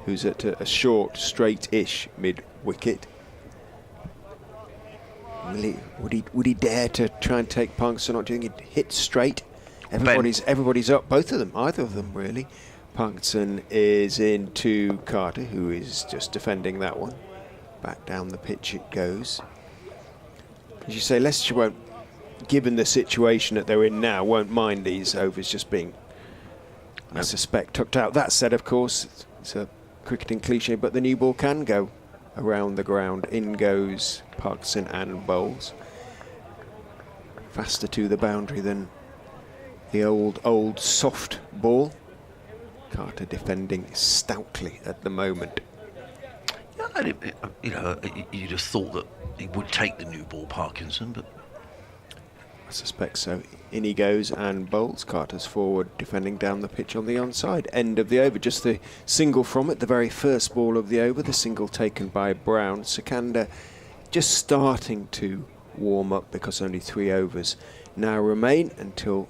who's at a short, straight-ish mid-wicket. Would he dare to try and take Parkinson? Not doing it. Hit straight. Everybody's up. Both of them. Either of them really. Parkinson is into Carter, who is just defending that one. Back down the pitch it goes. As you say, Leicestershire won't, given the situation that they're in now, won't mind these overs just being, I suspect, tucked out. That said, of course, it's a cricketing cliche, but the new ball can go around the ground. In goes Parkinson and bowls. Faster to the boundary than the old soft ball. Carter defending stoutly at the moment. You just thought that he would take the new ball, Parkinson, but I suspect so. In he goes and bowls. Carter's forward, defending down the pitch on the onside. End of the over. Just the single from it, the very first ball of the over. The single taken by Brown. Sikandar just starting to warm up, because only 3 overs now remain until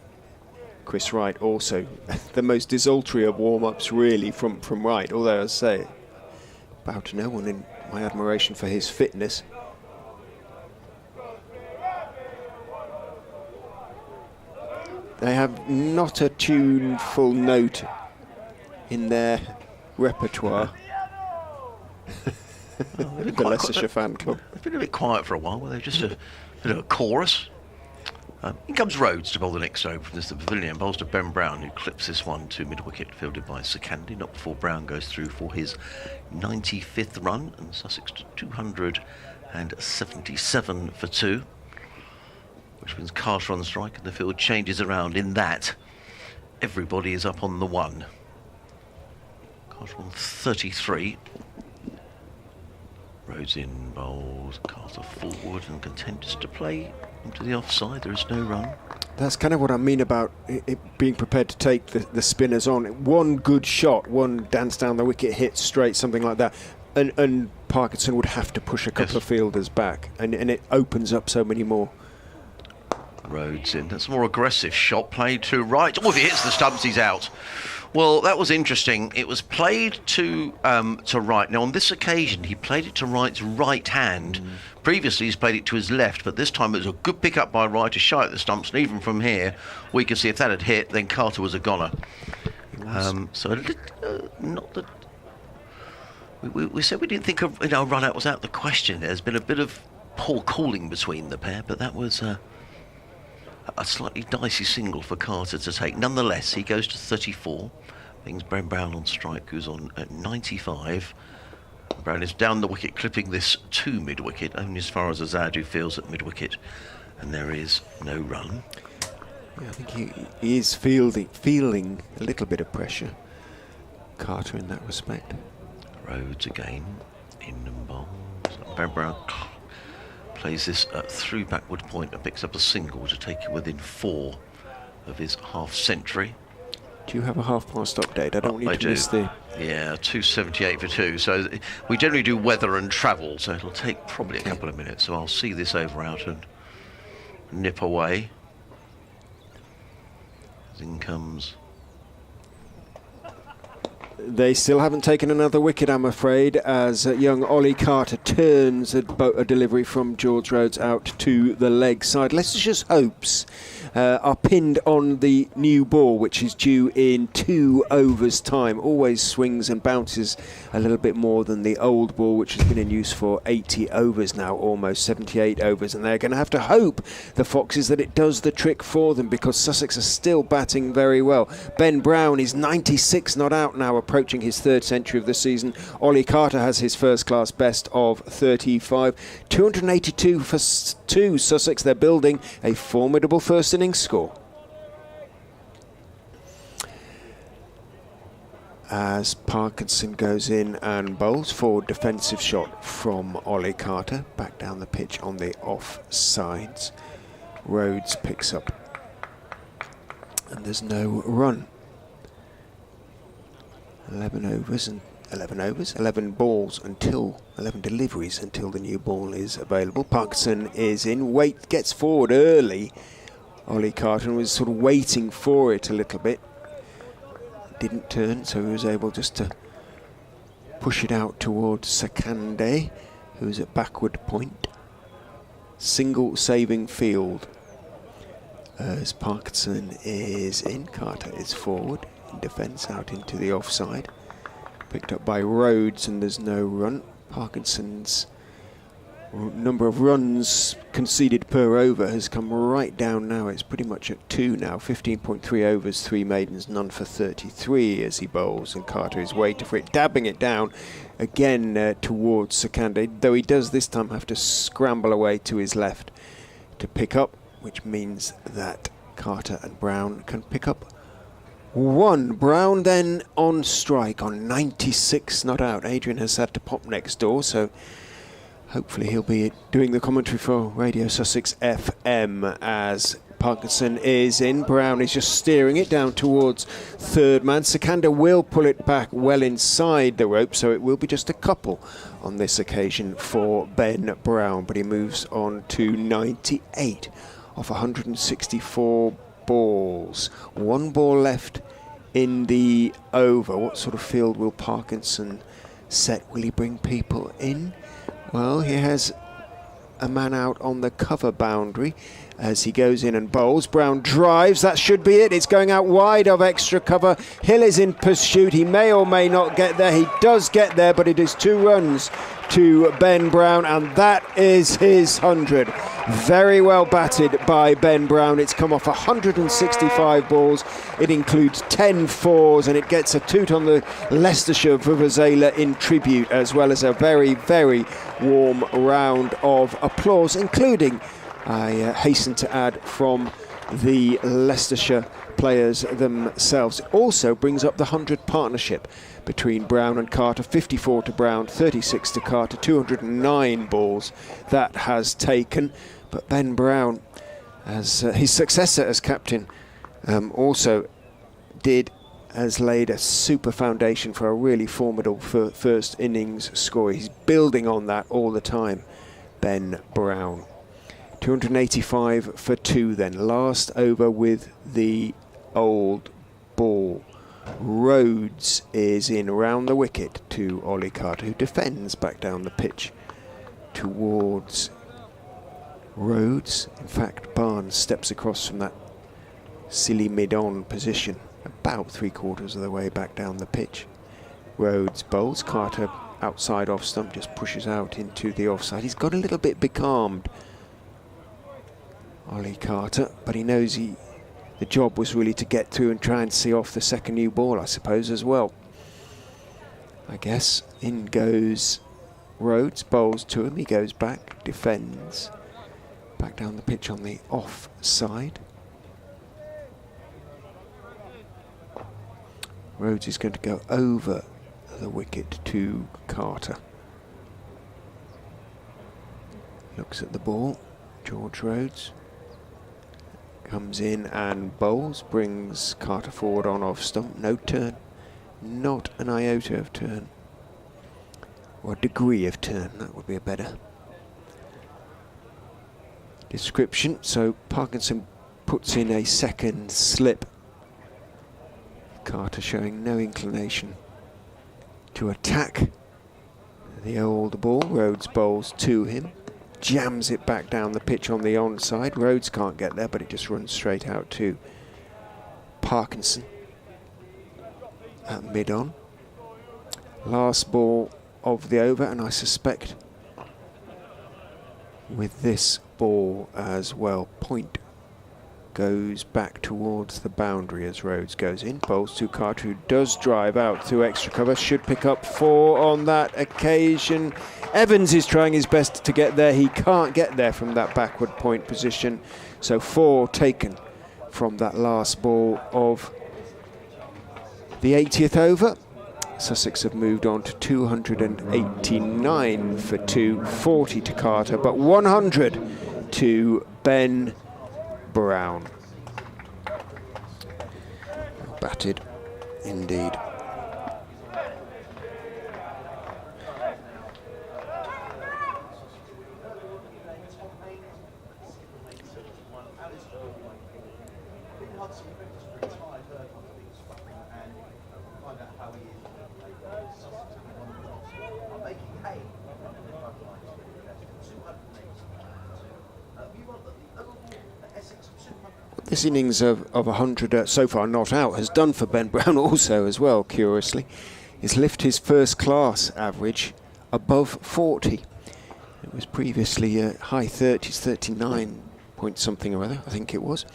Chris Wright, also the most desultory of warm-ups really from Wright, although I say bow to no one in my admiration for his fitness. They have not a tuneful note in their repertoire. The Leicestershire fan club. They've been a bit quiet for a while. Well, they're just a bit of a chorus. In comes Rhodes to bowl the next over from the pavilion. Bowls to Ben Brown, who clips this one to mid-wicket, fielded by Sikandar. Not before Brown goes through for his 95th run, and Sussex to 277 for 2, which means Carter on strike, and the field changes around in that everybody is up on the 1. Carter on 33. Rhodes in, bowls, Carter forward, and content just to play into the offside. There is no run. That's kind of what I mean about it being prepared to take the spinners on. One good shot, one dance down the wicket, hit straight, something like that, and Parkinson would have to push a couple of fielders back, and it opens up so many more. Rhodes in. That's a more aggressive shot, played to right. Oh, if he hits the stumps, he's out. Well, that was interesting. It was played to right. Now, on this occasion, he played it to Wright's right hand. Previously, he's played it to his left, but this time it was a good pick-up by Wright, a shy at the stumps, and even from here, we could see if that had hit, then Carter was a goner. So, not that... We said we didn't think a run-out was out of the question. There's been a bit of poor calling between the pair, but that was... a slightly dicey single for Carter to take. Nonetheless, he goes to 34. Things Ben Brown on strike, who's on at 95. Brown is down the wicket, clipping this to mid-wicket, only as far as Azad, who feels at mid-wicket, and there is no run. Yeah, I think he is feeling a little bit of pressure, Carter, in that respect. Rhodes again, in and bowls. Ben Brown plays this through backward point and picks up a single to take it within 4 of his half-century. Do you have a half-past update? I don't want you to miss the... Yeah, 2:78 for 2. So we generally do weather and travel, so it'll take probably a couple of minutes. So I'll see this over out and nip away. In comes... They still haven't taken another wicket, I'm afraid, as young Ollie Carter turns a delivery from George Rhodes out to the leg side. Leicestershire's hopes are pinned on the new ball, which is due in 2 overs' time. Always swings and bounces a little bit more than the old ball, which has been in use for 80 overs now, almost 78 overs. And they're going to have to hope, the Foxes, that it does the trick for them, because Sussex are still batting very well. Ben Brown is 96 not out now, approaching his 3rd century of the season. Ollie Carter has his first-class best of 35. 282 for 2 Sussex. They're building a formidable first innings score. As Parkinson goes in and bowls, forward defensive shot from Ollie Carter. Back down the pitch on the off sides. Rhodes picks up. And there's no run. 11 balls until 11 deliveries until the new ball is available. Parkinson is in, gets forward early. Ollie Carter was sort of waiting for it a little bit. Didn't turn, so he was able just to push it out towards Sakande, who's at backward point. Single saving field. As Parkinson is in, Carter is forward. Defence out into the offside, picked up by Rhodes, and there's no run. Parkinson's number of runs conceded per over has come right down now. It's pretty much at 2 now. 15.3 overs, 3 maidens, none for 33 as he bowls, and Carter is waiting for it, dabbing it down again towards Sakande, though he does this time have to scramble away to his left to pick up, which means that Carter and Brown can pick up 1. Brown then on strike on 96 not out. Adrian has had to pop next door, so hopefully he'll be doing the commentary for Radio Sussex FM as Parkinson is in. Brown is just steering it down towards 3rd man. Sakanda will pull it back well inside the rope, so it will be just a couple on this occasion for Ben Brown, but he moves on to 98 off 164 balls. 1 ball left in the over. What sort of field will Parkinson set? Will he bring people in? Well, he has a man out on the cover boundary as he goes in and bowls. Brown drives, that should be it. It's going out wide of extra cover. Hill is in pursuit. He may or may not get there. He does get there, but it is 2 runs to Ben Brown, and that is his 100. Very well batted by Ben Brown. It's come off 165 balls. It includes 10 fours, and it gets a toot on the Leicestershire Vuvuzela in tribute, as well as a very, very warm round of applause, including, I hasten to add, from the Leicestershire players themselves. It also brings up the 100 partnership between Brown and Carter. 54 to Brown, 36 to Carter, 209 balls that has taken. But Ben Brown, as his successor as captain, also has laid a super foundation for a really formidable first innings score. He's building on that all the time, Ben Brown. 285 for 2 then. Last over with the old ball. Rhodes is in round the wicket to Ollie Carter, who defends back down the pitch towards Rhodes. In fact, Barnes steps across from that silly mid-on position about 3/4 of the way back down the pitch. Rhodes bowls. Carter outside off stump just pushes out into the offside. He's got a little bit becalmed, Ollie Carter, but he knows the job was really to get through and try and see off the second new ball, I suppose, as well. I guess in goes Rhodes, bowls to him, he goes back, defends, back down the pitch on the off side. Rhodes is going to go over the wicket to Carter. Looks at the ball, George Rhodes. Comes in and bowls, brings Carter forward on off stump. No turn. Not an iota of turn. Or degree of turn, that would be a better description. So Parkinson puts in a second slip. Carter showing no inclination to attack the old ball. Rhodes bowls to him, jams it back down the pitch on the onside. Rhodes can't get there, but it just runs straight out to Parkinson at mid-on. Last ball of the over, and I suspect with this ball as well, point goes back towards the boundary as Rhodes goes in. Bowls to Carter, who does drive out through extra cover, should pick up 4 on that occasion. Evans is trying his best to get there. He can't get there from that backward point position, so 4 taken from that last ball of the 80th over. Sussex have moved on to 289 for 2, 40 to Carter, but 100 to Ben Brown. Batted indeed. This innings of 100 so far not out has done for Ben Brown also as well, curiously. He's lifted his first class average above 40. It was previously high 30s, 39 point something or other, I think it was.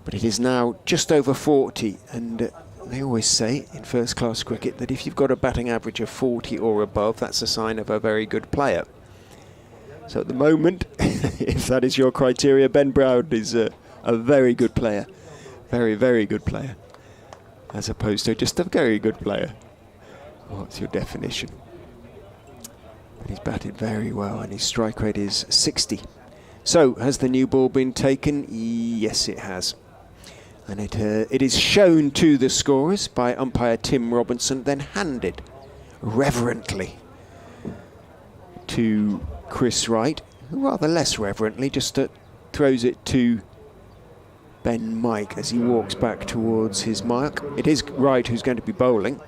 But it is now just over 40, and they always say in first class cricket that if you've got a batting average of 40 or above, that's a sign of a very good player. So at the moment, if that is your criteria, Ben Brown is a very good player. Very, very good player. As opposed to just a very good player. What's your definition? But he's batted very well, and his strike rate is 60. So, has the new ball been taken? Yes, it has. And it is shown to the scorers by umpire Tim Robinson, then handed reverently to Chris Wright, who rather less reverently just throws it to Ben Mike as he walks back towards his mark. It is Wright who's going to be bowling.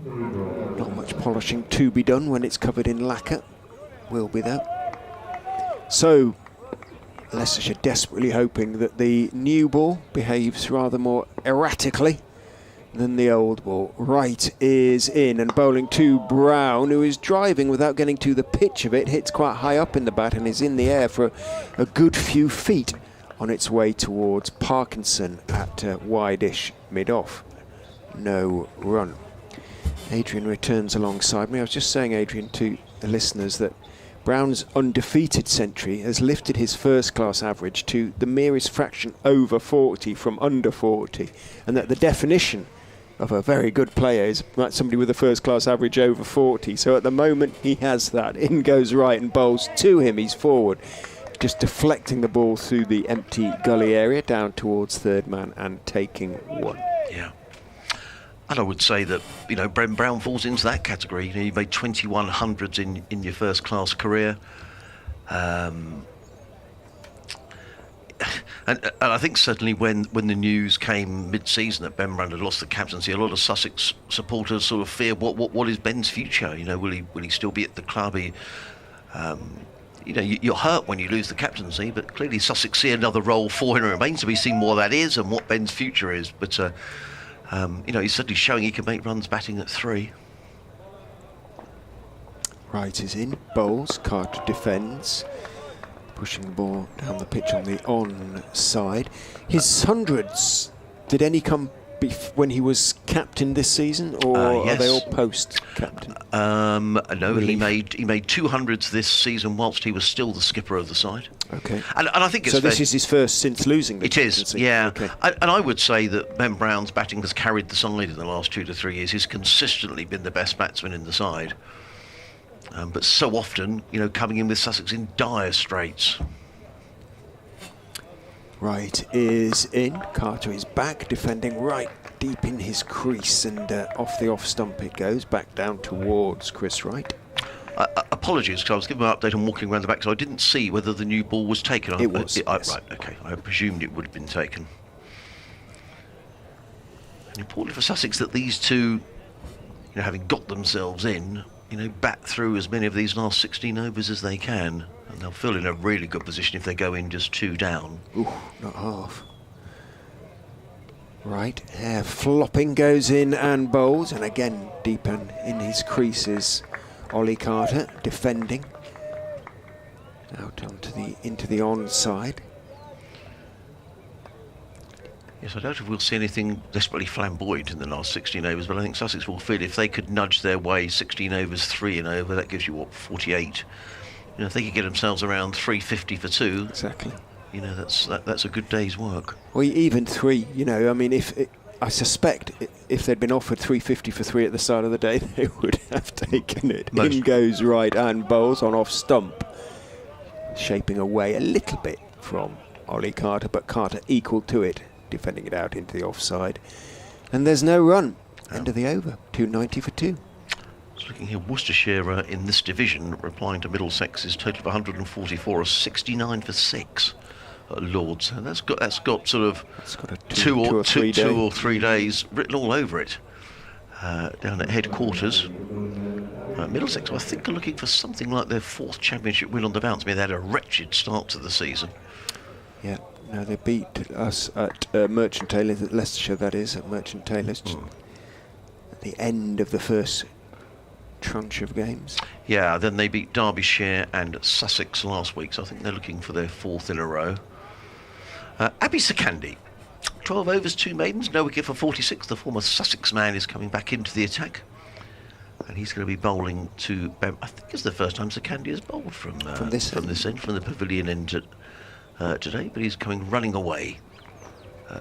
Not much polishing to be done when it's covered in lacquer. Will be though. So Leicestershire desperately hoping that the new ball behaves rather more erratically than the old ball. Wright is in and bowling to Brown, who is driving without getting to the pitch of it. Hits quite high up in the bat and is in the air for a good few feet on its way towards Parkinson at wide-ish mid-off. No run. Adrian returns alongside me. I was just saying, Adrian, to the listeners that Brown's undefeated century has lifted his first-class average to the merest fraction over 40 from under 40, and that the definition of a very good player is like somebody with a first-class average over 40. So at the moment he has that. In goes Wright and bowls to him. He's forward, just deflecting the ball through the empty gully area down towards third man and taking 1. Yeah. And I would say that, you know, Ben Brown falls into that category. You know, you made 21 hundreds in your first-class career. And I think certainly when the news came mid-season that Ben Brown had lost the captaincy, a lot of Sussex supporters sort of feared what is Ben's future? You know, will he still be at the club? You know, you're hurt when you lose the captaincy, but clearly Sussex see another role for him. It remains to be seen what that is and what Ben's future is. But you know, he's certainly showing he can make runs batting at 3. Wright is in, bowls, Carter defends, pushing the ball down the pitch on the onside. His hundreds, did any come when he was captain this season, or yes. Are they all post-captain? No, Relief. he made 200s this season whilst he was still the skipper of the side. Okay. And I think it's so. This is his first since losing the captaincy. It is, yeah. Okay. And I would say that Ben Brown's batting has carried the side in the last 2 to 3 years. He's consistently been the best batsman in the side. but so often, coming in with Sussex in dire straits. Wright is in. Carter is back, defending right deep in his crease, and off the off stump it goes, back down towards Chris Wright. Apologies, because I was giving an update on walking around the back, so I didn't see whether the new ball was taken. It was, yes. Right, okay. I presumed it would have been taken. And important for Sussex that these two, having got themselves in, bat through as many of these last 16 overs as they can. And they'll feel in a really good position if they go in just 2 down. Ooh, not half. Right, hair flopping, goes in and bowls, and again deep in his creases. Ollie Carter defending out into the onside. Yes, I doubt if we'll see anything desperately flamboyant in the last 16 overs, but I think Sussex will feel if they could nudge their way 16 overs, 3 and over, that gives you 48. If they could get themselves around 350 for 2, exactly. That's a good day's work. Or even 3. I suspect if they'd been offered 350 for 3 at the start of the day, they would have taken it. In goes Wright and bowls on off stump, shaping away a little bit from Ollie Carter, but Carter equal to it, defending it out into the offside. And there's no run. End of the over. 290 for 2. Just looking here, Worcestershire in this division, replying to Middlesex's total of 144, or 69 for 6. Lords, and that's got sort of two or three days written all over it down at headquarters. Middlesex, I think, are looking for something like their 4th championship win on the bounce. I mean, they had a wretched start to the season. Yeah, no, they beat us at Merchant Taylor's, at Leicestershire, that is, at Merchant Taylor's, at the end of the first tranche of games. Yeah, then they beat Derbyshire and Sussex last week, so I think they're looking for their 4th in a row. Abby Sakandi, 12 overs, 2 maidens, no wicket for 46. The former Sussex man is coming back into the attack, and he's going to be bowling to I think it's the first time Sakandi has bowled from this end, from the pavilion end today, but he's coming running away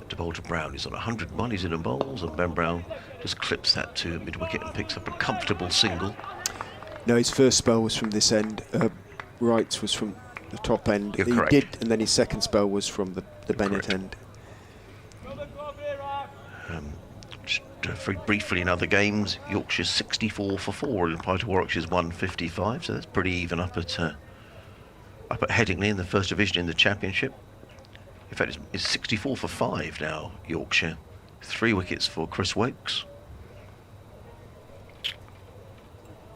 to bowl to Brown. He's on 101, he's in and bowls, and Ben Brown just clips that to mid-wicket and picks up a comfortable single. No, his first spell was from this end. Wright's was from the top end. You're correct. And then his second spell was from the Bennett end. Just very briefly in other games, Yorkshire's 64 for 4 in reply to Warwickshire's 155, so that's pretty even up at Headingley in the first division in the Championship. In fact, it's 64 for 5 now, Yorkshire. 3 wickets for Chris Wokes.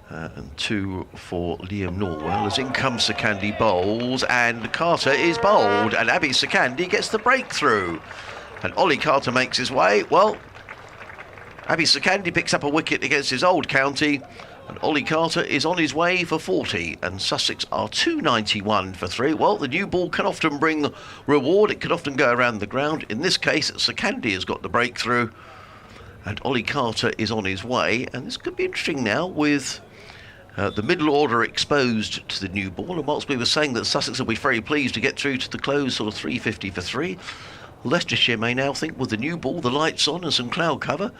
And 2 for Liam Norwell. As in comes Sakandi bowls, and Carter is bowled, and Abby Sakandi gets the breakthrough. And Ollie Carter makes his way. Well, Abby Sakandi picks up a wicket against his old county, and Ollie Carter is on his way for 40, and Sussex are 291 for 3. Well, the new ball can often bring reward. It can often go around the ground. In this case, Sakandi has got the breakthrough, and Ollie Carter is on his way. And this could be interesting now with the middle order exposed to the new ball. And whilst we were saying that Sussex will be very pleased to get through to the close, sort of 350 for 3, Leicestershire may now think with the new ball, the lights on and some cloud cover,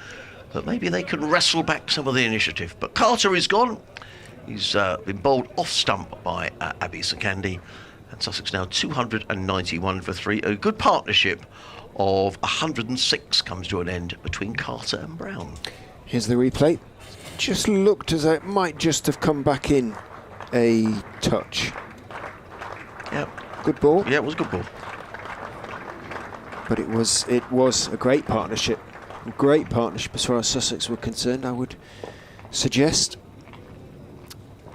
that maybe they can wrestle back some of the initiative. But Carter is gone. He's been bowled off stump by Abby Sakandi, and Sussex now 291 for 3. A good partnership of 106 comes to an end between Carter and Brown. Here's the replay. Just looked as though it might just have come back in a touch. Yeah. Good ball. Yeah, it was a good ball. But it was a great partnership. A great partnership as far as Sussex were concerned, I would suggest.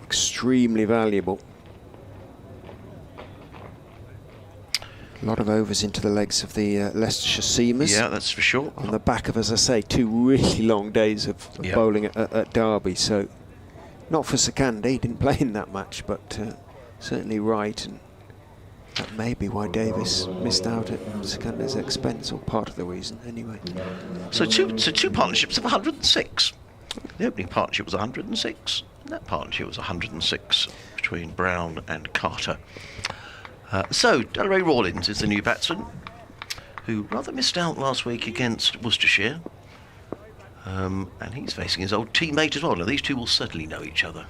Extremely valuable. A lot of overs into the legs of the Leicestershire seamers. Yeah, that's for sure. On the back of, as I say, 2 really long days of bowling at Derby. So, not for Sakandi, he didn't play in that match, but certainly Wright. And that may be why Davis missed out at Sakandi's expense, or part of the reason, anyway. So two partnerships of 106. The opening partnership was 106. And that partnership was 106 between Brown and Carter. So, Delray Rawlins is the new batsman, who rather missed out last week against Worcestershire. And he's facing his old teammate as well. Now, these two will certainly know each other.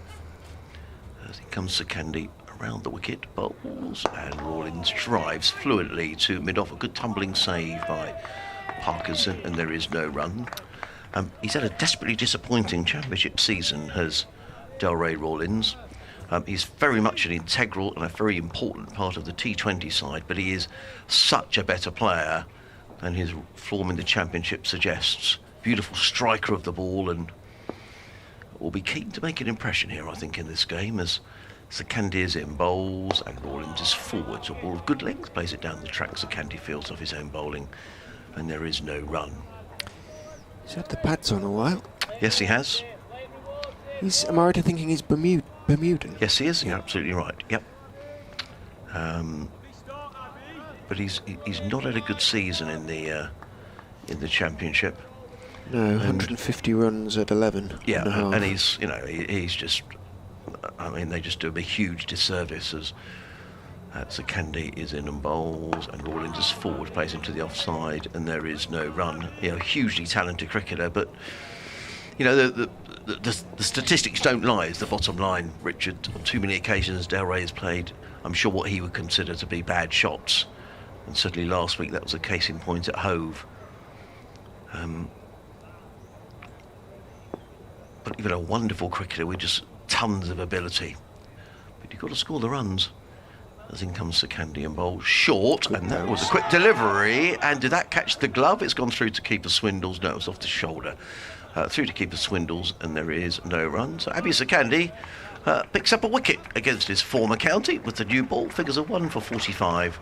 As he comes to Candy around the wicket, bowls, and Rawlins drives fluently to mid-off. A good tumbling save by Parkinson, and there is no run. He's had a desperately disappointing championship season, has Delray Rawlins. He's very much an integral and a very important part of the T20 side, but he is such a better player than his form in the championship suggests. Beautiful striker of the ball, and will be keen to make an impression here, I think, in this game, as Sakandi is in bowls and Rawlins is forwards. A ball of good length, plays it down the track. Sakandi fields off his own bowling, and there is no run. He's had the pads on a while. Yes, he has. Am I right in thinking he's Bermudan? Yes, he is. You're absolutely right. Yep. But he's not had a good season in the championship. No, 150 runs at 11. Yeah, and and he's he's just. I mean, they just do him a huge disservice as Sakandi is in and bowls, and Rawlins is forward, plays into the offside, and there is no run. Hugely talented cricketer, but the statistics don't lie. Is the bottom line, Richard. On too many occasions, Delray has played, I'm sure, what he would consider to be bad shots, and certainly last week that was a case in point at Hove. But even a wonderful cricketer with just tons of ability. But you've got to score the runs. As in comes Sakandi and bowls short, and that was a quick delivery. And did that catch the glove? It's gone through to keeper Swindles. No, it was off the shoulder. Through to keeper Swindles, and there is no run. So Abhi Sakandi picks up a wicket against his former county with the new ball. Figures of 1 for 45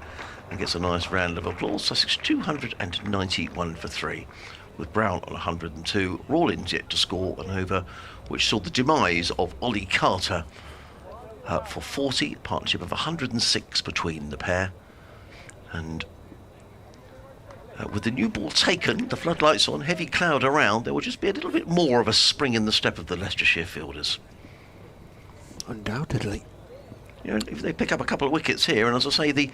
and gets a nice round of applause. Sussex 291 for 3. With Brown on 102, Rawlins yet to score an over, which saw the demise of Ollie Carter for 40, partnership of 106 between the pair. And with the new ball taken, the floodlights on, heavy cloud around, there will just be a little bit more of a spring in the step of the Leicestershire fielders. Undoubtedly. If they pick up a couple of wickets here, and as I say, the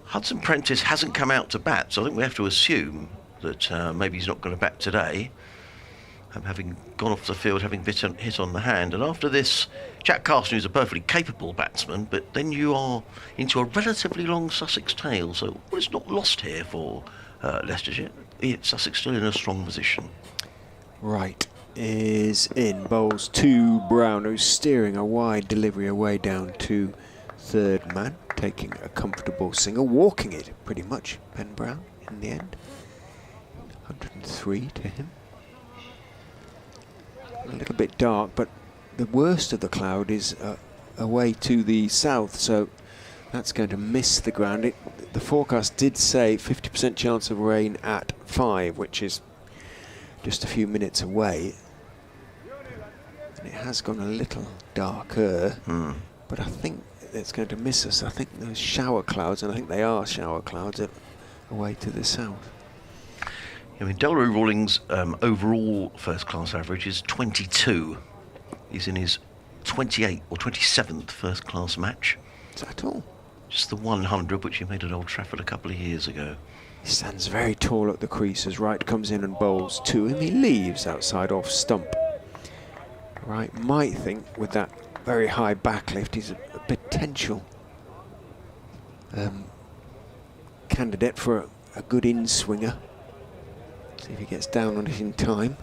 Hudson Prentice hasn't come out to bat, so I think we have to assume that maybe he's not going to bat today, having gone off the field, having hit on the hand. And after this, Jack Carson is a perfectly capable batsman, but then you are into a relatively long Sussex tail, so it's not lost here for Leicestershire. Sussex still in a strong position. Right is in, bowls to Brown, who's steering a wide delivery away down to third man, taking a comfortable single, walking it pretty much, Ben Brown in the end. 103 to him. A little bit dark, but the worst of the cloud is away to the south, so that's going to miss the ground. The forecast did say 50% chance of rain at 5, which is just a few minutes away. And it has gone a little darker, but I think it's going to miss us. I think there's shower clouds, and I think they are shower clouds away to the south. I mean, Delray Rawlings' overall first-class average is 22. He's in his 28th or 27th first-class match. Is that all? Just the 100, which he made at Old Trafford a couple of years ago. He stands very tall at the crease as Wright comes in and bowls to him. He leaves outside off stump. Wright might think with that very high backlift he's a potential candidate for a good in-swinger. See if he gets down on it in time.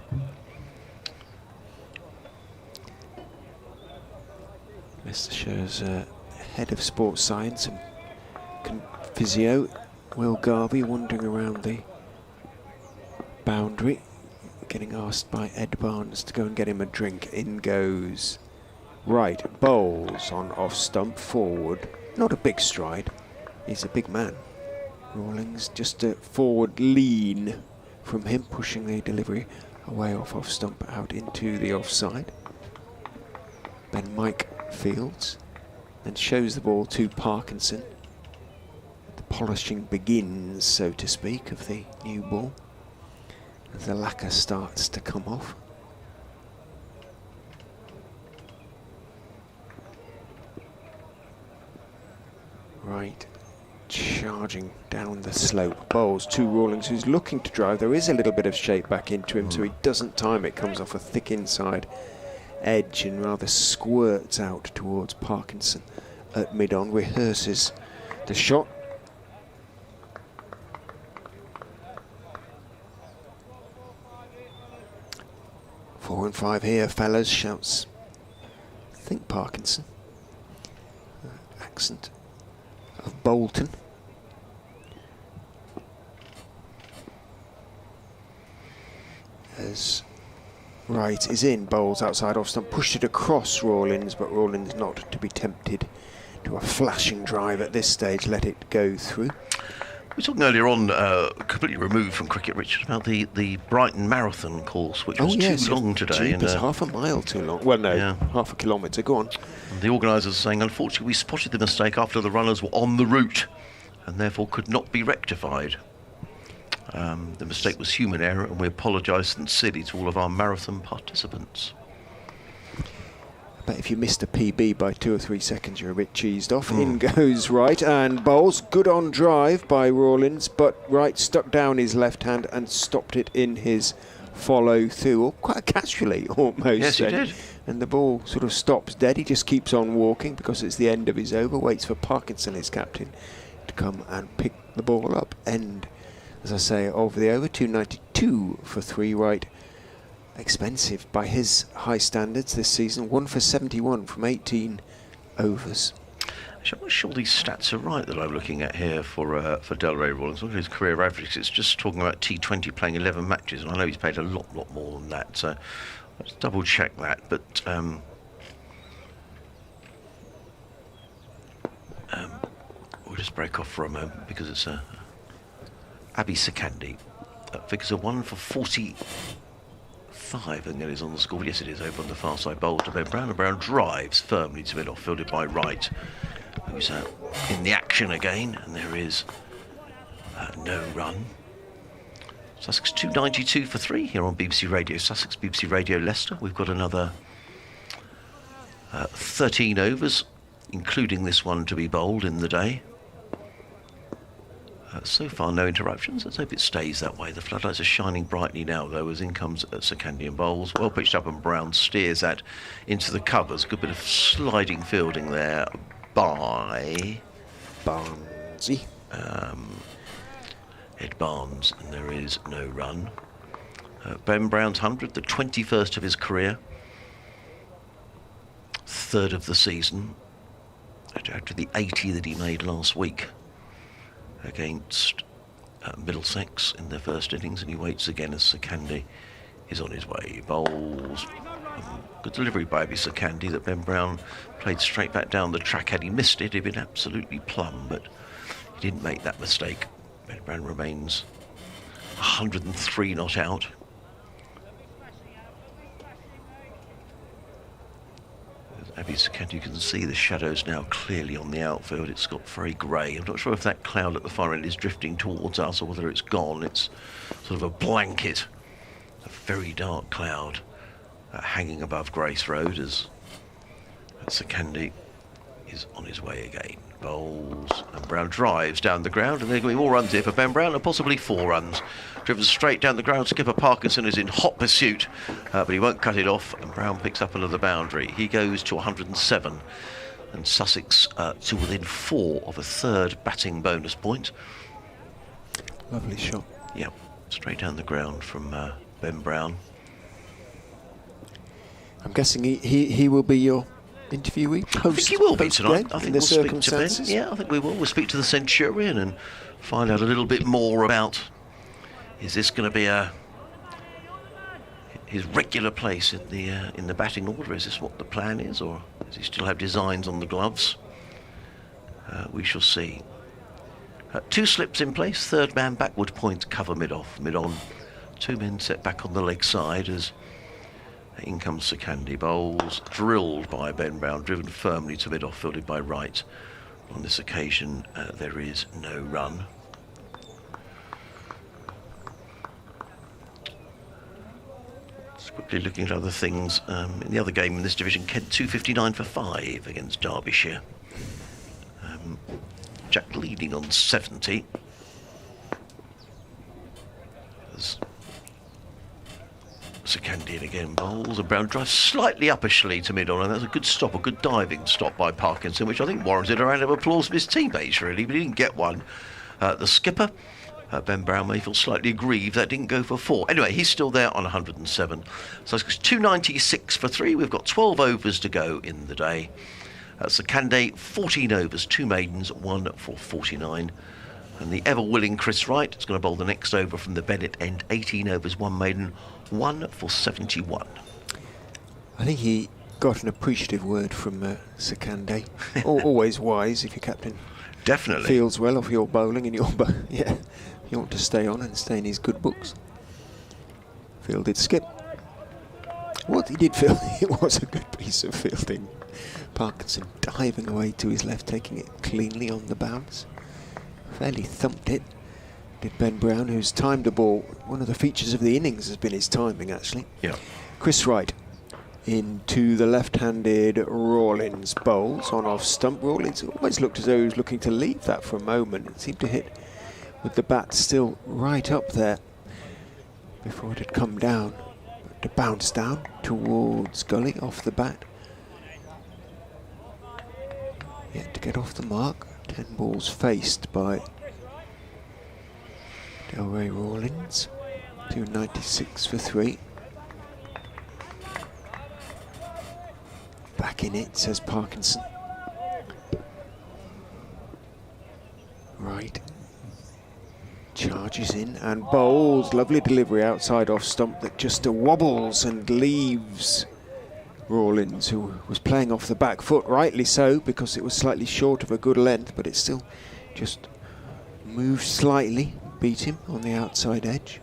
Leicestershire's head of sports science and physio, Will Garvey, wandering around the boundary, getting asked by Ed Barnes to go and get him a drink. In goes Wright, bowls on off stump, forward. Not a big stride, he's a big man. Rawlings just a forward lean from him, pushing the delivery away off stump out into the offside. Then Mike fields and shows the ball to Parkinson. The polishing begins, so to speak, of the new ball as the lacquer starts to come off. Right, charging down the slope, bowls to Rawlings, who's looking to drive. There is a little bit of shape back into him, so he doesn't time it. Comes off a thick inside edge and rather squirts out towards Parkinson at mid-on, rehearses the shot. "4 and 5 here, fellas," shouts, I think, Parkinson. Accent of Bolton. As Wright is in, bowls outside off stump, pushed it across Rawlins, but Rawlins not to be tempted to a flashing drive at this stage, let it go through. We were talking earlier on, completely removed from cricket, Richard, about the Brighton Marathon course, which was too long today. It's half a mile too long. Well, no, yeah. half a kilometre. Go on. The organisers are saying, unfortunately, we spotted the mistake after the runners were on the route and therefore could not be rectified. The mistake was human error, and we apologise sincerely to all of our marathon participants. But if you missed a PB by 2 or 3 seconds, you're a bit cheesed off. In goes Wright and bowls. Good on drive by Rawlins, but Wright stuck down his left hand and stopped it in his follow through, or quite casually almost. Yes, he did. And the ball sort of stops dead. He just keeps on walking because it's the end of his over. Waits for Parkinson, his captain, to come and pick the ball up. End, as I say, of the over. 292 for 3. Wright, expensive by his high standards this season. 1 for 71 from 18 overs. I'm not sure these stats are right that I'm looking at here for Delray Rawlins. Look at his career average. It's just talking about T20 playing 11 matches, and I know he's played a lot more than that. So let's double check that. But we'll just break off for a moment because it's Abhi Sakandi. Figures are 1 for 45, and then is on the score. Yes, it is over on the far side. Bowled to Ben Brown, and Brown drives firmly to mid-off, fielded by Wright, who's in the action again, and there is no run. Sussex 292 for 3 here on BBC Radio Sussex, BBC Radio Leicester. We've got another 13 overs, including this one to be bowled in the day. So far, no interruptions. Let's hope it stays that way. The floodlights are shining brightly now, though, as in comes Sakandian bowls. Well pitched up, and Brown steers that into the covers. Good bit of sliding fielding there by Barnesy. Ed Barnes, and there is no run. Ben Brown's 100, the 21st of his career, 3rd of the season, after the 80 that he made last week against Middlesex in their first innings, and he waits again as Sakandi is on his way. Bowls. Good delivery by Abhi Sakandi that Ben Brown played straight back down the track. Had he missed it, he'd been absolutely plumb, but he didn't make that mistake. Ben Brown remains 103 not out. Abhi Sakandi, you can see the shadows now clearly on the outfield. It's got very grey. I'm not sure if that cloud at the far end is drifting towards us or whether it's gone. It's sort of a blanket, a very dark cloud hanging above Grace Road as Sakandi is on his way again. Bowls, and Brown drives down the ground, and there are going to be more runs here for Ben Brown, and possibly 4 runs. Driven straight down the ground, skipper Parkinson is in hot pursuit, but he won't cut it off, and Brown picks up another boundary. He goes to 107, and Sussex to within 4 of a 3rd batting bonus point. Lovely shot. Yeah, straight down the ground from Ben Brown. I'm guessing he will be your interviewee post. I think he will be tonight. I think the we'll speak to Ben. circumstances. Yeah, I think we will. We'll speak to the Centurion and find out a little bit more about, is this going to be his regular place in the batting order? Is this what the plan is, or does he still have designs on the gloves? We shall see. 2 slips in place. 3rd man backward point cover mid-off, mid-on. 2 men set back on the leg side as in comes Sakandi. Bowls drilled by Ben Brown, driven firmly to mid-off, fielded by Wright. On this occasion, there is no run. Just quickly looking at other things. In the other game in this division, Kent 259 for 5 against Derbyshire. Jack leading on 70. As Sekandian again bowls, and Brown drives slightly uppishly to mid-on, and that's a good stop, a good diving stop by Parkinson, which I think warranted a round of applause from his teammates, really, but he didn't get one. The skipper, Ben Brown, may feel slightly aggrieved that didn't go for 4. Anyway, he's still there on 107. So it's 296 for 3. We've got 12 overs to go in the day. Sekande, 14 overs, 2 maidens, 1 for 49. And the ever-willing Chris Wright is going to bowl the next over from the Bennett end, 18 overs, 1 maiden, 1 for 71. I think he got an appreciative word from Sekande. Always wise if your captain Definitely feels well off your bowling and yeah, you want to stay on and stay in his good books. Fielded skip. What he did feel, it was a good piece of fielding. Parkinson diving away to his left, taking it cleanly on the bounce. Fairly thumped it, did Ben Brown, who's timed the ball. One of the features of the innings has been his timing, actually. Yeah. Chris Wright into the left-handed Rawlins bowls on off stump. Rawlins always looked as though he was looking to leave that for a moment. It seemed to hit with the bat still right up there before it had come down. But to bounce down towards Gully off the bat. Yet to get off the mark. 10 balls faced by Delray Rawlins. 296 for 3. Back in it, says Parkinson. Right. Charges in and bowls. Lovely delivery outside off stump that just wobbles and leaves Rawlins, who was playing off the back foot, rightly so, because it was slightly short of a good length, but it still just moved slightly, beat him on the outside edge.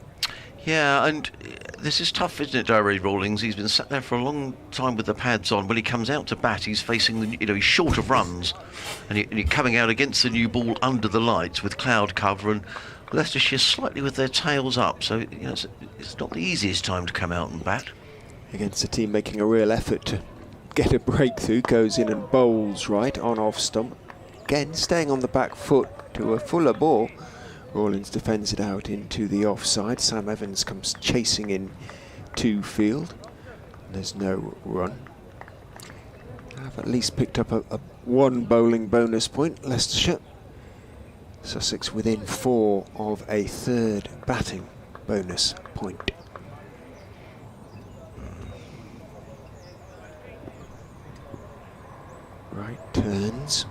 Yeah, and this is tough, isn't it, Darry Rawlings? He's been sat there for a long time with the pads on. When he comes out to bat, he's facing the, he's short of runs, and you're coming out against the new ball under the lights with cloud cover, and Leicestershire slightly with their tails up. So it's not the easiest time to come out and bat. Against a team making a real effort to get a breakthrough, goes in and bowls right on off stump. Again, staying on the back foot to a fuller ball. Rawlins defends it out into the offside. Sam Evans comes chasing in to field. There's no run. I've at least picked up a 1 bowling bonus point, Leicestershire. Sussex within 4 of a 3rd batting bonus point. Right, turns.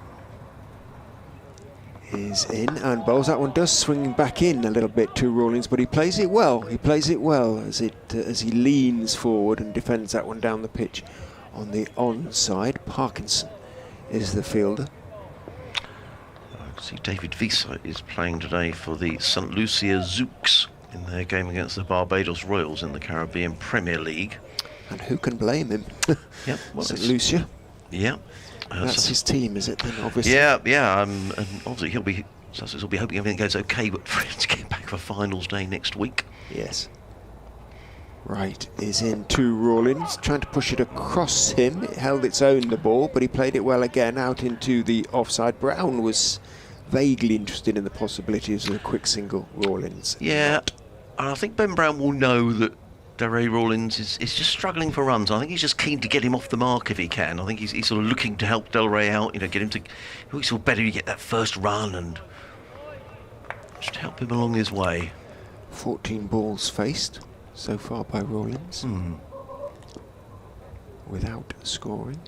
Is in and bowls. That one does swing back in a little bit to Rawlins, but he plays it well. He plays it well as he leans forward and defends that one down the pitch on the onside. Parkinson is the fielder. I can see David Visa is playing today for the St Lucia Zouks in their game against the Barbados Royals in the Caribbean Premier League. And who can blame him? Yep, well, St Lucia. Yeah. That's his team, is it then, obviously? Yeah, and obviously Sussex will be hoping everything goes okay, but for him to get back for finals day next week. Yes. Right is in to Rawlins, trying to push it across him. It held its own, the ball, but he played it well again out into the offside. Brown was vaguely interested in the possibilities of a quick single. Rawlins. Yeah, and I think Ben Brown will know that Darray Rawlins is just struggling for runs. I think he's just keen to get him off the mark if he can. I think he's sort of looking to help Delray out, get him to... It's all better you get that first run and just help him along his way. 14 balls faced so far by Rawlins. Without scoring.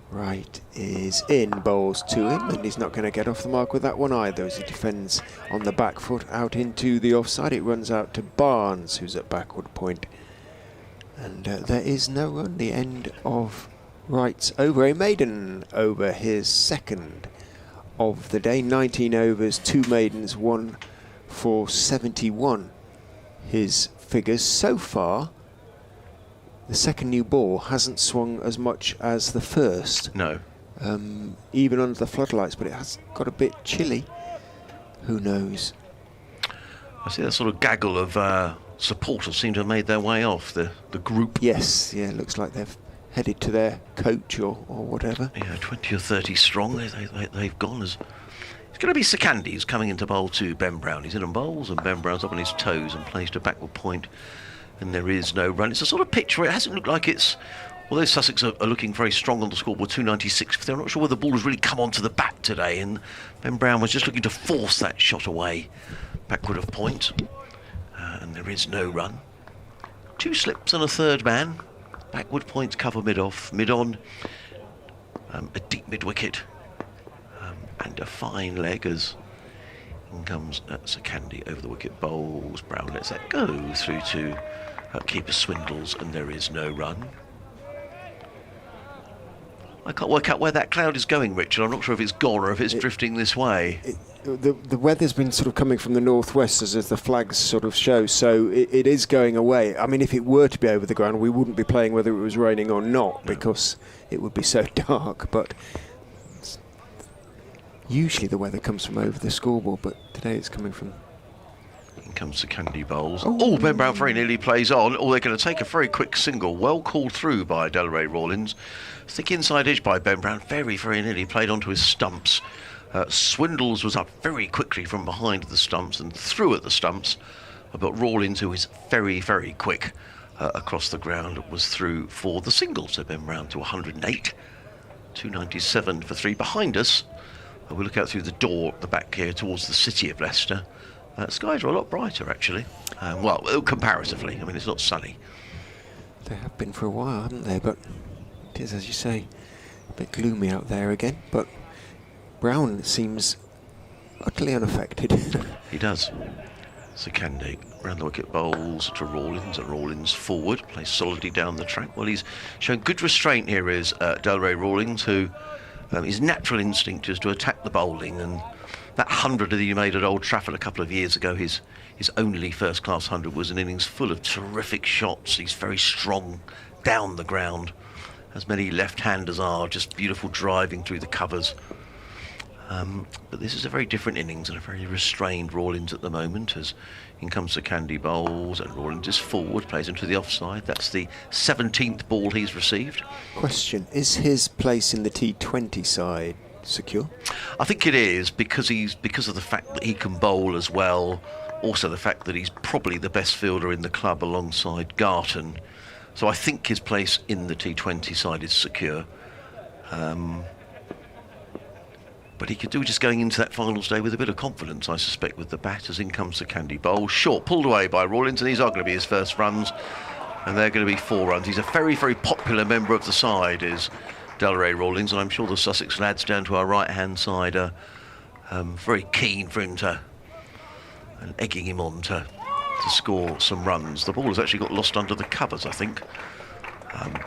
Right is in, bowls to him, and he's not going to get off the mark with that one either as he defends on the back foot out into the offside. It runs out to Barnes, who's at backward point. And there is no run. The end of Wright's over. A maiden over, his 2nd of the day. 19 overs, 2 maidens, 1 for 71. His figures so far. The 2nd new ball hasn't swung as much as the 1st. No. Even under the floodlights, but it has got a bit chilly. Who knows? I see that sort of gaggle of supporters seem to have made their way off the group. Yes, yeah, looks like they've headed to their coach or whatever. Yeah, 20 or 30 strong they've gone. As It's going to be Sakandi who's coming into bowl to Ben Brown. He's in on bowls, and Ben Brown's up on his toes and plays to backward point, and there is no run. It's a sort of pitch where it hasn't looked like it's... Although Sussex are looking very strong on the scoreboard, 296, they're not sure whether the ball has really come onto the bat today, and Ben Brown was just looking to force that shot away backward of point, and there is no run. 2 slips and a third man. Backward point cover mid-off, mid-on, a deep mid-wicket, and a fine leg as in comes Sakandi over the wicket, bowls. Brown lets that go through to keeper Swindles, and there is no run. I can't work out where that cloud is going, Richard. I'm not sure if it's gone or if it's drifting this way. The weather's been sort of coming from the northwest as the flags sort of show, so it is going away. I mean, if it were to be over the ground, we wouldn't be playing whether it was raining or not, because it would be so dark. But usually the weather comes from over the scoreboard, but today it's coming from... In comes the Candy Bowls. Oh, Ben Brown very nearly plays on. Oh, they're going to take a very quick single. Well called through by Delray Rawlins. Thick inside edge by Ben Brown. Very, very nearly played onto his stumps. Swindles was up very quickly from behind the stumps and through at the stumps. But Rawlins, who is very, very quick across the ground, was through for the single. So Ben Brown to 108. 297 for 3. Behind us, we look out through the door at the back here towards the city of Leicester. Skies are a lot brighter, actually. Well, comparatively. I mean, it's not sunny. They have been for a while, haven't they? But it is, as you say, a bit gloomy out there again. But Brown seems utterly unaffected. He does. Sakandi round the wicket, bowls to Rawlins, and Rawlins forward, plays solidly down the track. Well, he's shown good restraint here, is Delray Rawlins, who his natural instinct is to attack the bowling, and that 100 that he made at Old Trafford a couple of years ago, his only first-class 100, was an innings full of terrific shots. He's very strong down the ground, as many left-handers are, just beautiful driving through the covers. But this is a very different innings and a very restrained Rawlins at the moment, as in comes the Candy Bowls, and Rawlins is forward, plays into the offside. That's the 17th ball he's received. Question, is his place in the T20 side secure? I think it is, because of the fact that he can bowl as well, also the fact that he's probably the best fielder in the club alongside Garton. So I think his place in the T20 side is secure. But he could do just going into that finals day with a bit of confidence, I suspect, with the bat, as in comes the Candy Bowl. Short, pulled away by Rawlins, and these are going to be his first runs, and they're going to be 4 runs. He's a very, very popular member of the side, is Delray Rawlins, and I'm sure the Sussex lads down to our right-hand side are very keen for him to, and egging him on to score some runs. The ball has actually got lost under the covers, I think.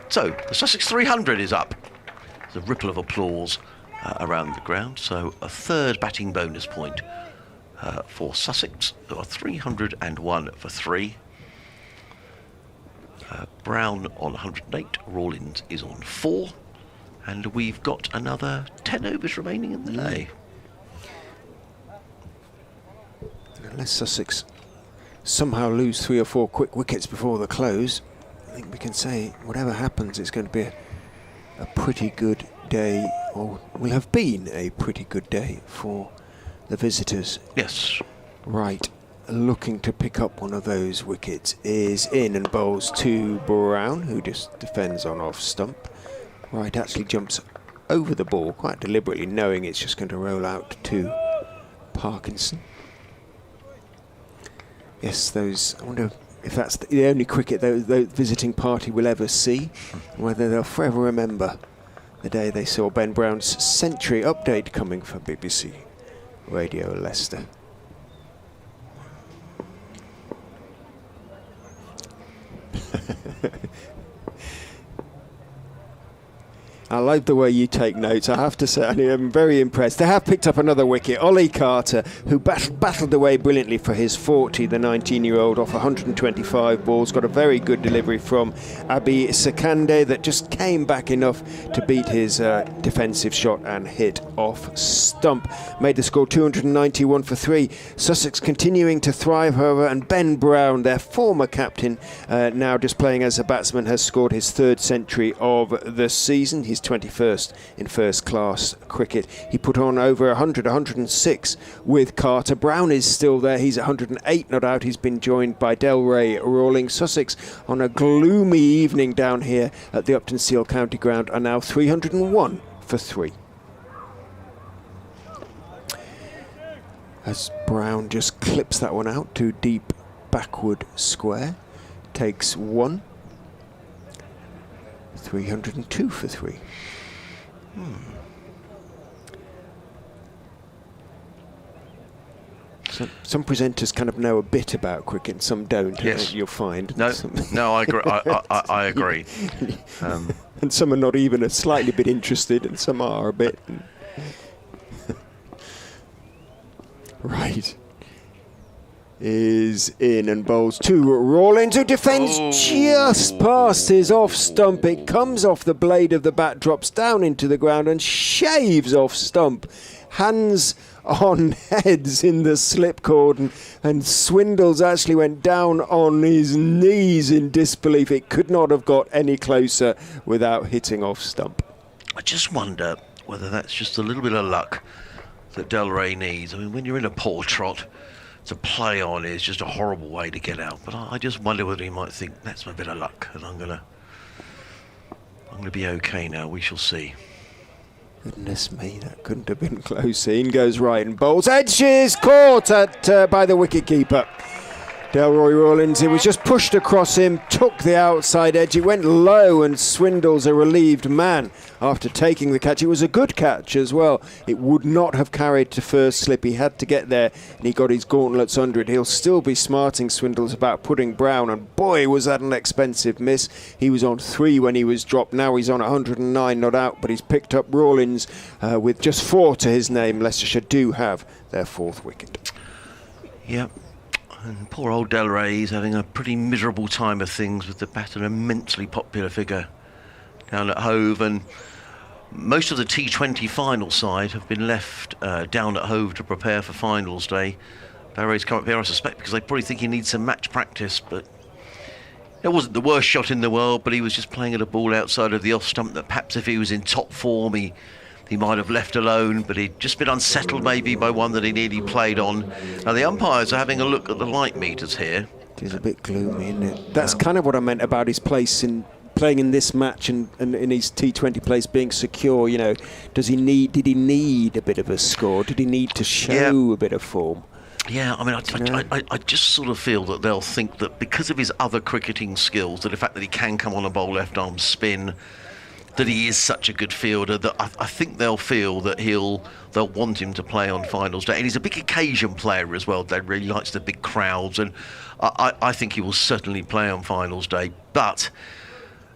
So the Sussex 300 is up. There's a ripple of applause around the ground. So a third batting bonus point for Sussex, who are 301 for 3. Brown on 108, Rawlins is on 4. And we've got another 10 overs remaining in the day. Unless Sussex somehow lose 3 or 4 quick wickets before the close, I think we can say whatever happens, it's going to be a pretty good day, or will have been a pretty good day for the visitors. Yes. Right, looking to pick up one of those wickets is in and bowls to Brown, who just defends on off stump. Right, actually jumps over the ball quite deliberately, knowing it's just going to roll out to Parkinson. Yes, those, I wonder if that's the only cricket the visiting party will ever see, whether they'll forever remember the day they saw Ben Brown's century update coming for BBC Radio Leicester. I like the way you take notes, I have to say. I'm very impressed. They have picked up another wicket. Ollie Carter, who battled away brilliantly for his 40, the 19-year-old, off 125 balls. Got a very good delivery from Abi Sakande that just came back enough to beat his defensive shot and hit off stump. Made the score 291 for 3. Sussex continuing to thrive, however, and Ben Brown, their former captain, now displaying as a batsman, has scored his 3rd century of the season. He's his 21st in first-class cricket. He put on over 100, 106 with Carter. Brown is still there. He's 108 not out. He's been joined by Delray Rawlings. Sussex on a gloomy evening down here at the Uptonsteel County Ground are now 301 for 3. As Brown just clips that one out to deep backward square. Takes 1. 302 for 3. So some presenters kind of know a bit about cricket and some don't. Yes. You'll find. No, I agree. I agree. And some are not even a slightly bit interested, and some are a bit. Right. Is in and bowls 2. Rawlings, who defends just past his off stump. It comes off the blade of the bat, drops down into the ground and shaves off stump. Hands on heads in the slip cord, and Swindles actually went down on his knees in disbelief. It could not have got any closer without hitting off stump. I just wonder whether that's just a little bit of luck that Delray needs. I mean, when you're in a poor trot, to play on is just a horrible way to get out. But I just wonder whether he might think that's a bit of luck, and I'm gonna be okay now. We shall see. Goodness me, that couldn't have been close. In goes right and bowls. Edge is caught by the wicketkeeper. Delroy Rawlings, it was just pushed across him, took the outside edge. It went low, and Swindles a relieved man after taking the catch. It was a good catch as well. It would not have carried to first slip. He had to get there, and he got his gauntlets under it. He'll still be smarting Swindles about putting Brown, and boy, was that an expensive miss. He was on 3 when he was dropped. Now he's on 109 not out, but he's picked up Rawlings with just 4 to his name. Leicestershire do have their 4th wicket. Yep. And poor old Delray is having a pretty miserable time of things with the bat, an immensely popular figure down at Hove, and most of the T20 final side have been left down at Hove to prepare for finals day. Delray's come up here, I suspect, because they probably think he needs some match practice, but it wasn't the worst shot in the world, but he was just playing at a ball outside of the off stump that perhaps if he was in top form he might have left alone, but he'd just been unsettled maybe by one that he nearly played on. Now the umpires are having a look at the light meters here. It is a bit gloomy, isn't it? That's kind of what I meant about his place in playing in this match and in his T20 place being secure. You know, did he need a bit of a score? Did he need to show a bit of form? Yeah, I mean, I just sort of feel that they'll think that because of his other cricketing skills, that the fact that he can come on a bowl left arm spin, that he is such a good fielder, that I think they'll feel that they'll want him to play on finals day. And he's a big occasion player as well. Dad really likes the big crowds, and I think he will certainly play on finals day. But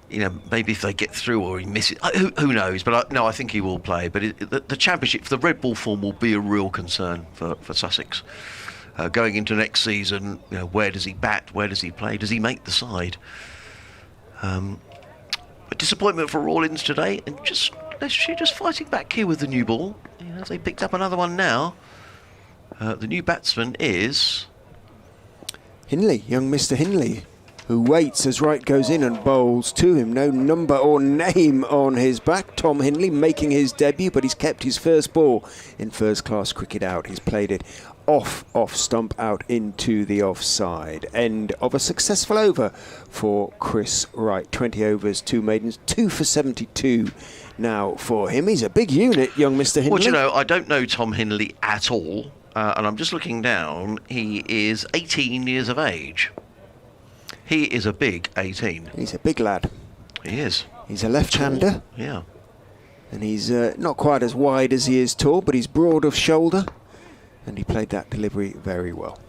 you know, maybe if they get through or he misses, who knows? But I think he will play. But the championship, the red ball form, will be a real concern for Sussex going into next season. You know, where does he bat? Where does he play? Does he make the side? A disappointment for Rawlings today, and just fighting back here with the new ball. You know, they picked up another one now. The new batsman is Hindley, young Mr. Hindley, who waits as Wright goes in and bowls to him. No number or name on his back. Tom Hindley making his debut, but he's kept his first ball in first-class cricket out. He's played it off stump out into the offside. End of a successful over for Chris Wright. 20 overs, 2 maidens, 2 for 72 now for him. He's a big unit, young Mr. Hindley. Well, you know, I don't know Tom Hindley at all, and I'm just looking down. He is 18 years of age. He is a big 18. He's a big lad. He is. He's a left-hander. Yeah. And he's not quite as wide as he is tall, but he's broad of shoulder. And he played that delivery very well.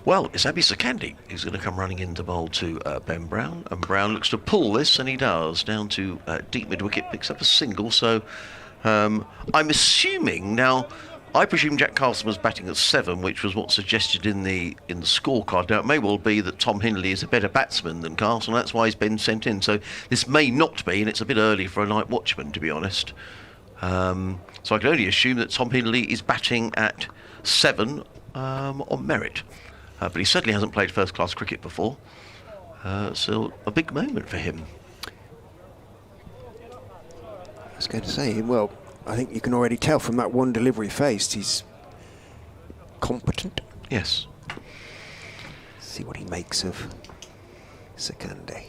Well, it's Abby Sakandi who's going to come running into bowl to Ben Brown. And Brown looks to pull this, and he does. Down to deep mid-wicket, picks up a single. So I'm assuming now, I presume Jack Carlson was batting at 7, which was what's suggested in the scorecard. Now, it may well be that Tom Hindley is a better batsman than Carlson. That's why he's been sent in. So this may not be, and it's a bit early for a night watchman, to be honest. So I can only assume that Tom Hindley is batting at 7 on merit. But he certainly hasn't played first-class cricket before. So a big moment for him. was going to say, well, I think you can already tell from that one delivery faced, he's competent. Yes. See what he makes of Sakande.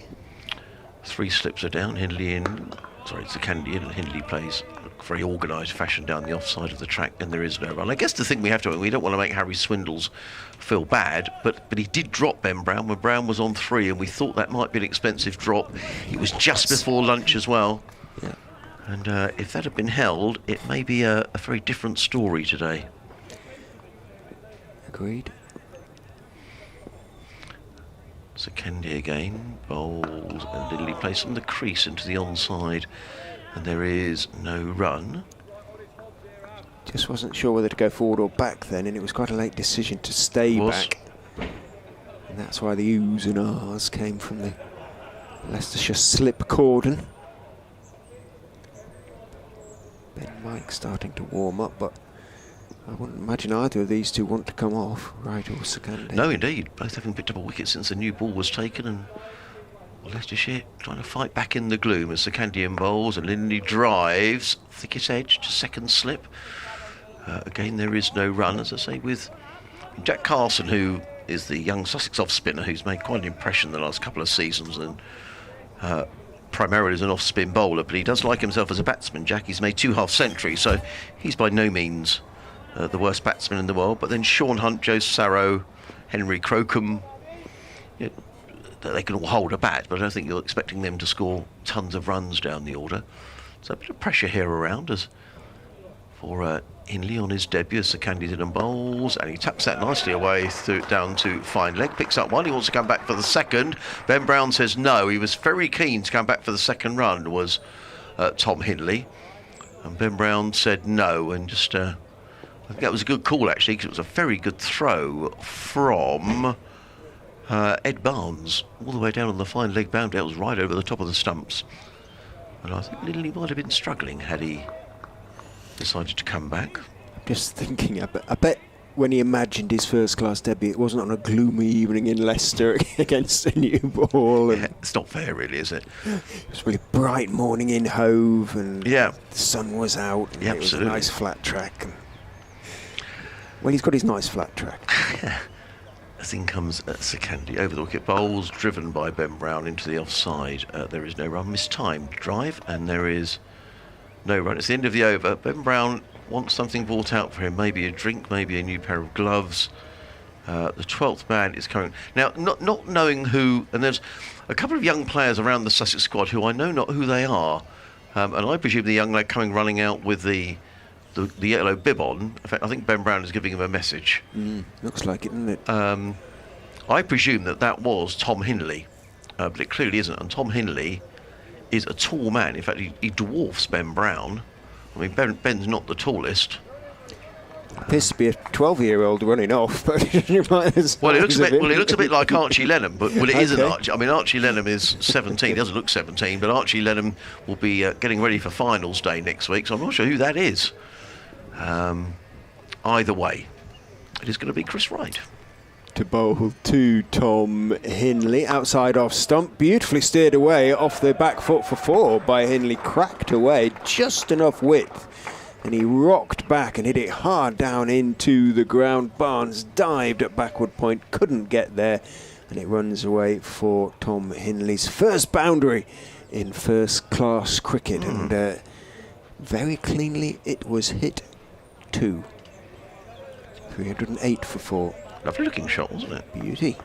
3 slips are down, Hindley in. Sorry, it's Sakande in, and Hindley plays a very organised fashion down the offside of the track, and there is no run. I guess the thing we have to, we don't want to make Harry Swindles feel bad, but he did drop Ben Brown when Brown was on 3, and we thought that might be an expensive drop. It was just before lunch as well. Yeah. And if that had been held, it may be a very different story today. Agreed. Sakande again, bowls, and Lindley plays from the crease into the onside, and there is no run. Just wasn't sure whether to go forward or back then, and it was quite a late decision to stay back. And that's why the oohs and ahs came from the Leicestershire slip cordon. Ben Mike starting to warm up, but I wouldn't imagine either of these two want to come off, Wright or Sakande. No, indeed. Both having picked up a wicket since the new ball was taken, and Leicestershire trying to fight back in the gloom as Sakande bowls and Lindley drives. Thickest edge to second slip. Again, there is no run, as I say, with Jack Carson, who is the young Sussex off-spinner who's made quite an impression the last couple of seasons, and primarily as an off-spin bowler, but he does like himself as a batsman, Jack. He's made 2 half-centuries, so he's by no means the worst batsman in the world. But then Sean Hunt, Joe Sarrow, Henry Crocombe, they can all hold a bat, but I don't think you're expecting them to score tons of runs down the order. So a bit of pressure here around us for Hindley on his debut as Sakande's in and bowls, and he taps that nicely away down to fine leg, picks up one, he wants to come back for the second. Ben Brown says no. He was very keen to come back for the second run, was Tom Hindley, and Ben Brown said no, and just I think that was a good call actually, because it was a very good throw from Ed Barnes all the way down on the fine leg boundary. It was right over the top of the stumps, and I think Lindley might have been struggling had he decided to come back. Just thinking, I bet when he imagined his first-class debut, it wasn't on a gloomy evening in Leicester against a new ball. And yeah, it's not fair, really, is it? It was a really bright morning in Hove, and yeah, the sun was out, and yeah, it was absolutely a nice flat track. And well, he's got his nice flat track. As in comes Sakande over the wicket, bowls driven by Ben Brown into the offside. There is no run, mistimed drive, and there is no run. It's the end of the over. Ben Brown wants something brought out for him, maybe a drink, maybe a new pair of gloves. The 12th man is coming. Now, not knowing who, and there's a couple of young players around the Sussex squad who I know not who they are, and I presume the young lad running out with the yellow bib on. In fact, I think Ben Brown is giving him a message. Looks like it, doesn't it? I presume that was Tom Hindley, but it clearly isn't, and Tom Hindley is a tall man. In fact, he dwarfs Ben Brown. I mean, Ben's not the tallest. Appears to be a 12-year-old running off, but you might as well, he looks a bit like Archie Lenham, but it isn't Okay. Archie. I mean, Archie Lenham is 17. He doesn't look 17, but Archie Lenham will be getting ready for finals day next week, so I'm not sure who that is. Either way, it is going to be Chris Wright. To bowl to Tom Hindley, outside off stump, beautifully steered away off the back foot for 4 by Hindley, cracked away just enough width, and he rocked back and hit it hard down into the ground. Barnes dived at backward point, couldn't get there, and it runs away for Tom Hindley's first boundary in first-class cricket, and very cleanly it was hit too. 308 for 4. Lovely looking shot, wasn't it? Beauty.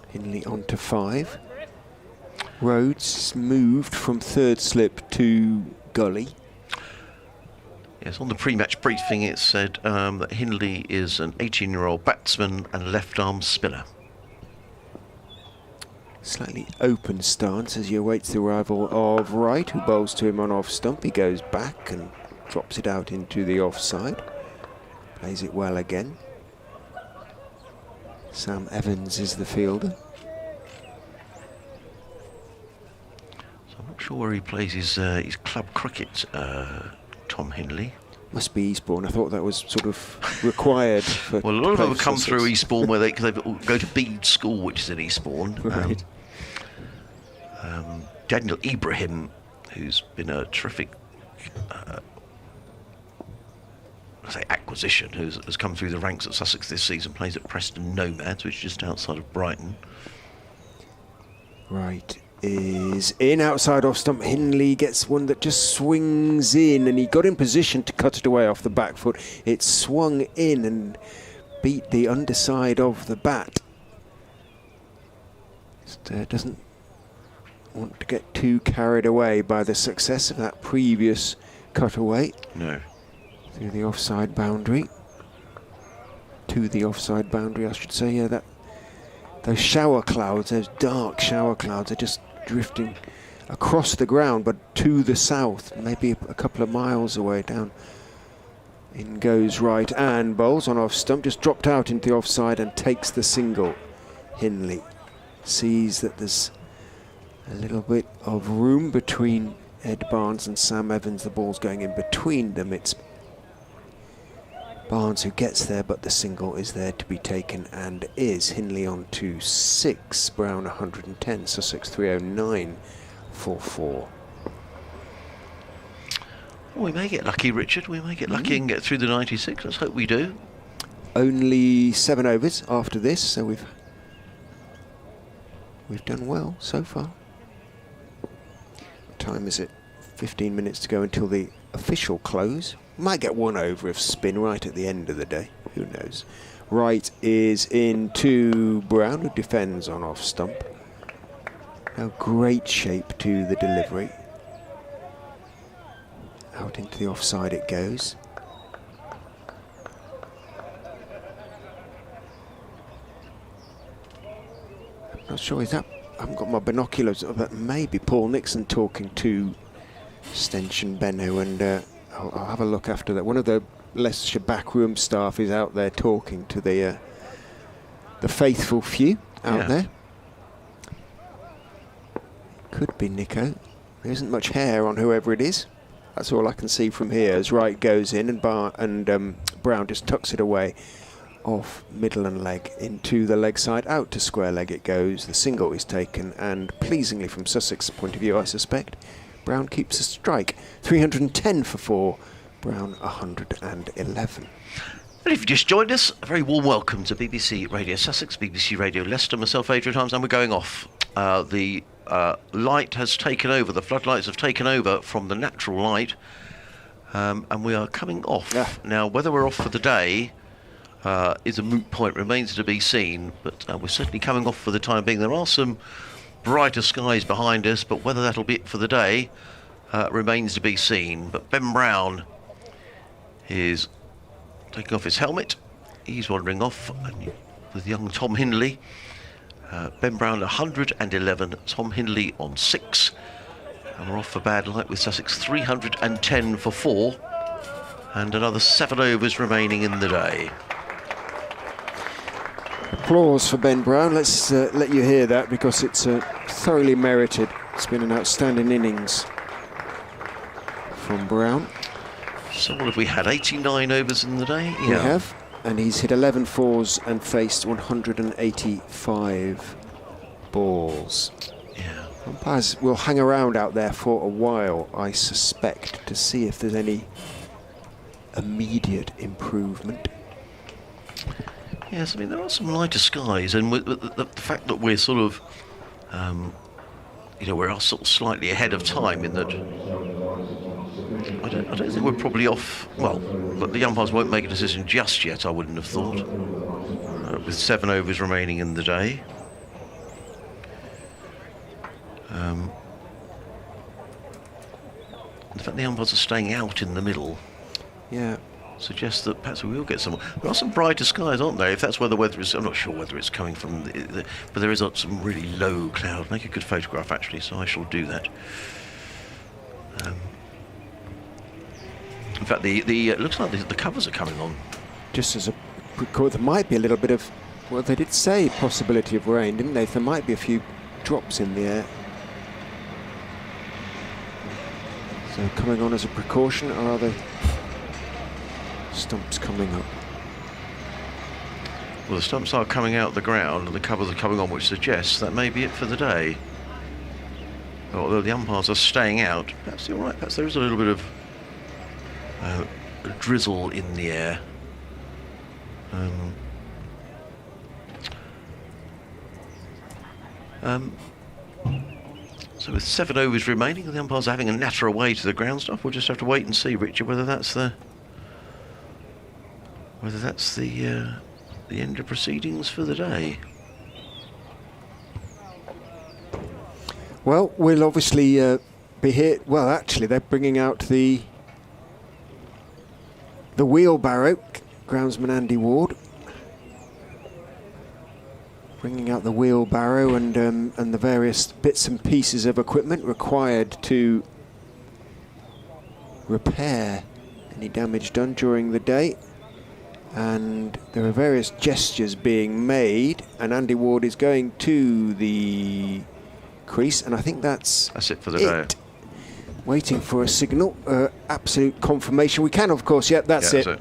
Hindley on to 5. Rhodes moved from third slip to gully. Yes, on the pre-match briefing it said that Hindley is an 18-year-old batsman and left-arm spinner. Slightly open stance as he awaits the arrival of Wright, who bowls to him on off stump. He goes back and drops it out into the offside. Plays it well again. Sam Evans is the fielder. So I'm not sure where he plays his club cricket, Tom Hindley. Must be Eastbourne. I thought that was sort of required. For well, a lot of them have come Sussex. through Eastbourne, where they go to Bede School, which is in Eastbourne. Right. Daniel Ibrahim, who's been a terrific acquisition, has come through the ranks at Sussex this season, plays at Preston Nomads, which is just outside of Brighton. Right is in outside off stump. Hindley gets one that just swings in, and he got in position to cut it away off the back foot. It swung in and beat the underside of the bat. Just, doesn't want to get too carried away by the success of that previous cutaway. No. Through the offside boundary. To the offside boundary, I should say. Yeah, those shower clouds, those dark shower clouds, are just drifting across the ground, but to the south, maybe a couple of miles away down. In goes right and bowls on off stump, just dropped out into the offside and takes the single. Hindley sees that there's a little bit of room between Ed Barnes and Sam Evans. The ball's going in between them. It's Barnes who gets there, but the single is there to be taken and is. Hindley on to 6, Brown 110, Sussex 309 for 4. Well, we may get lucky, Richard. We may get lucky and get through the 96. Let's hope we do. Only 7 overs after this, so we've done well so far. What time is it? 15 minutes to go until the official close. Might get 1 over of spin right at the end of the day. Who knows? Right is into Brown, who defends on off stump. Now great shape to the delivery. Out into the offside it goes. I'm not sure, is that... I haven't got my binoculars, but maybe Paul Nixon talking to Stench Benno, and I'll have a look after that. One of the Leicestershire backroom staff is out there talking to the faithful few out there. Could be Nico. There isn't much hair on whoever it is. That's all I can see from here as right goes in, and Brown just tucks it away off middle and leg into the leg side. Out to square leg it goes. The single is taken, and pleasingly from Sussex point of view, I suspect, Brown keeps a strike. 310 for 4, Brown 111. And if you just joined us, a very warm welcome to BBC Radio Sussex, BBC Radio Leicester, myself Adrian Harms, and we're going off. The light has taken over, the floodlights have taken over from the natural light, and we are coming off. Now, whether we're off for the day is a moot point, remains to be seen, but we're certainly coming off for the time being. There are some brighter skies behind us, but whether that'll be it for the day remains to be seen. But Ben Brown is taking off his helmet. He's wandering off with young Tom Hindley. Ben Brown 111, Tom Hindley on 6. And we're off for bad light with Sussex 310 for 4. And another 7 overs remaining in the day. Applause for Ben Brown. Let's let you hear that, because it's thoroughly merited. It's been an outstanding innings from Brown. So what have we had, 89 overs in the day? We have, and he's hit 11 fours and faced 185 balls. Yeah. Umpires will hang around out there for a while, I suspect, to see if there's any immediate improvement. Yes, I mean, there are some lighter skies, and with the fact that we're sort of, we're sort of slightly ahead of time in that I don't think we're probably off. Well, the umpires won't make a decision just yet, I wouldn't have thought, with 7 overs remaining in the day. The fact the umpires are staying out in the middle. Yeah. Suggests that perhaps we will get some. There are some brighter skies, aren't there? If that's where the weather is, I'm not sure whether it's coming from, but there is some really low cloud. Make a good photograph, actually, so I shall do that. In fact, it looks like the covers are coming on. Just as a precaution, there might be a little bit of, well, they did say possibility of rain, didn't they? There might be a few drops in the air. So coming on as a precaution, or are they stumps coming up? Well, the stumps are coming out the ground and the covers are coming on, which suggests that may be it for the day. although the umpires are staying out. Perhaps you're right, perhaps there is a little bit of drizzle in the air. So with 7 overs remaining, the umpires are having a natter away to the ground staff. We'll just have to wait and see, Richard, whether that's the end of proceedings for the day. Well, we'll obviously be here. Well, actually, they're bringing out the wheelbarrow. Groundsman Andy Ward bringing out the wheelbarrow and the various bits and pieces of equipment required to repair any damage done during the day. And there are various gestures being made, and Andy Ward is going to the crease, and I think that's it for the day. Waiting for a signal, absolute confirmation. We can, of course, that's yeah, it. That's it.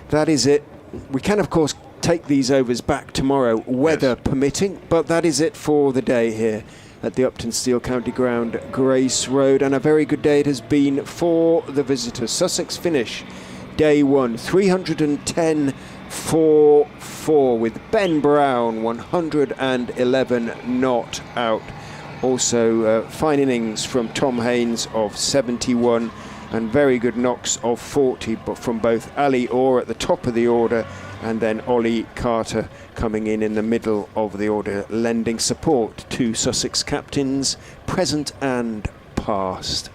That is it. We can, of course, take these overs back tomorrow, weather permitting, but that is it for the day here at the Uptonsteel County Ground, Grace Road, and a very good day it has been for the visitors. Sussex finish day 1, 310 for 4 with Ben Brown 111 not out. Also fine innings from Tom Haynes of 71 and very good knocks of 40, but from both Ali Orr at the top of the order and then Ollie Carter coming in the middle of the order, lending support to Sussex captains present and past.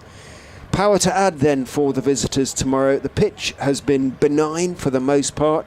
Power to add then for the visitors tomorrow. The pitch has been benign for the most part.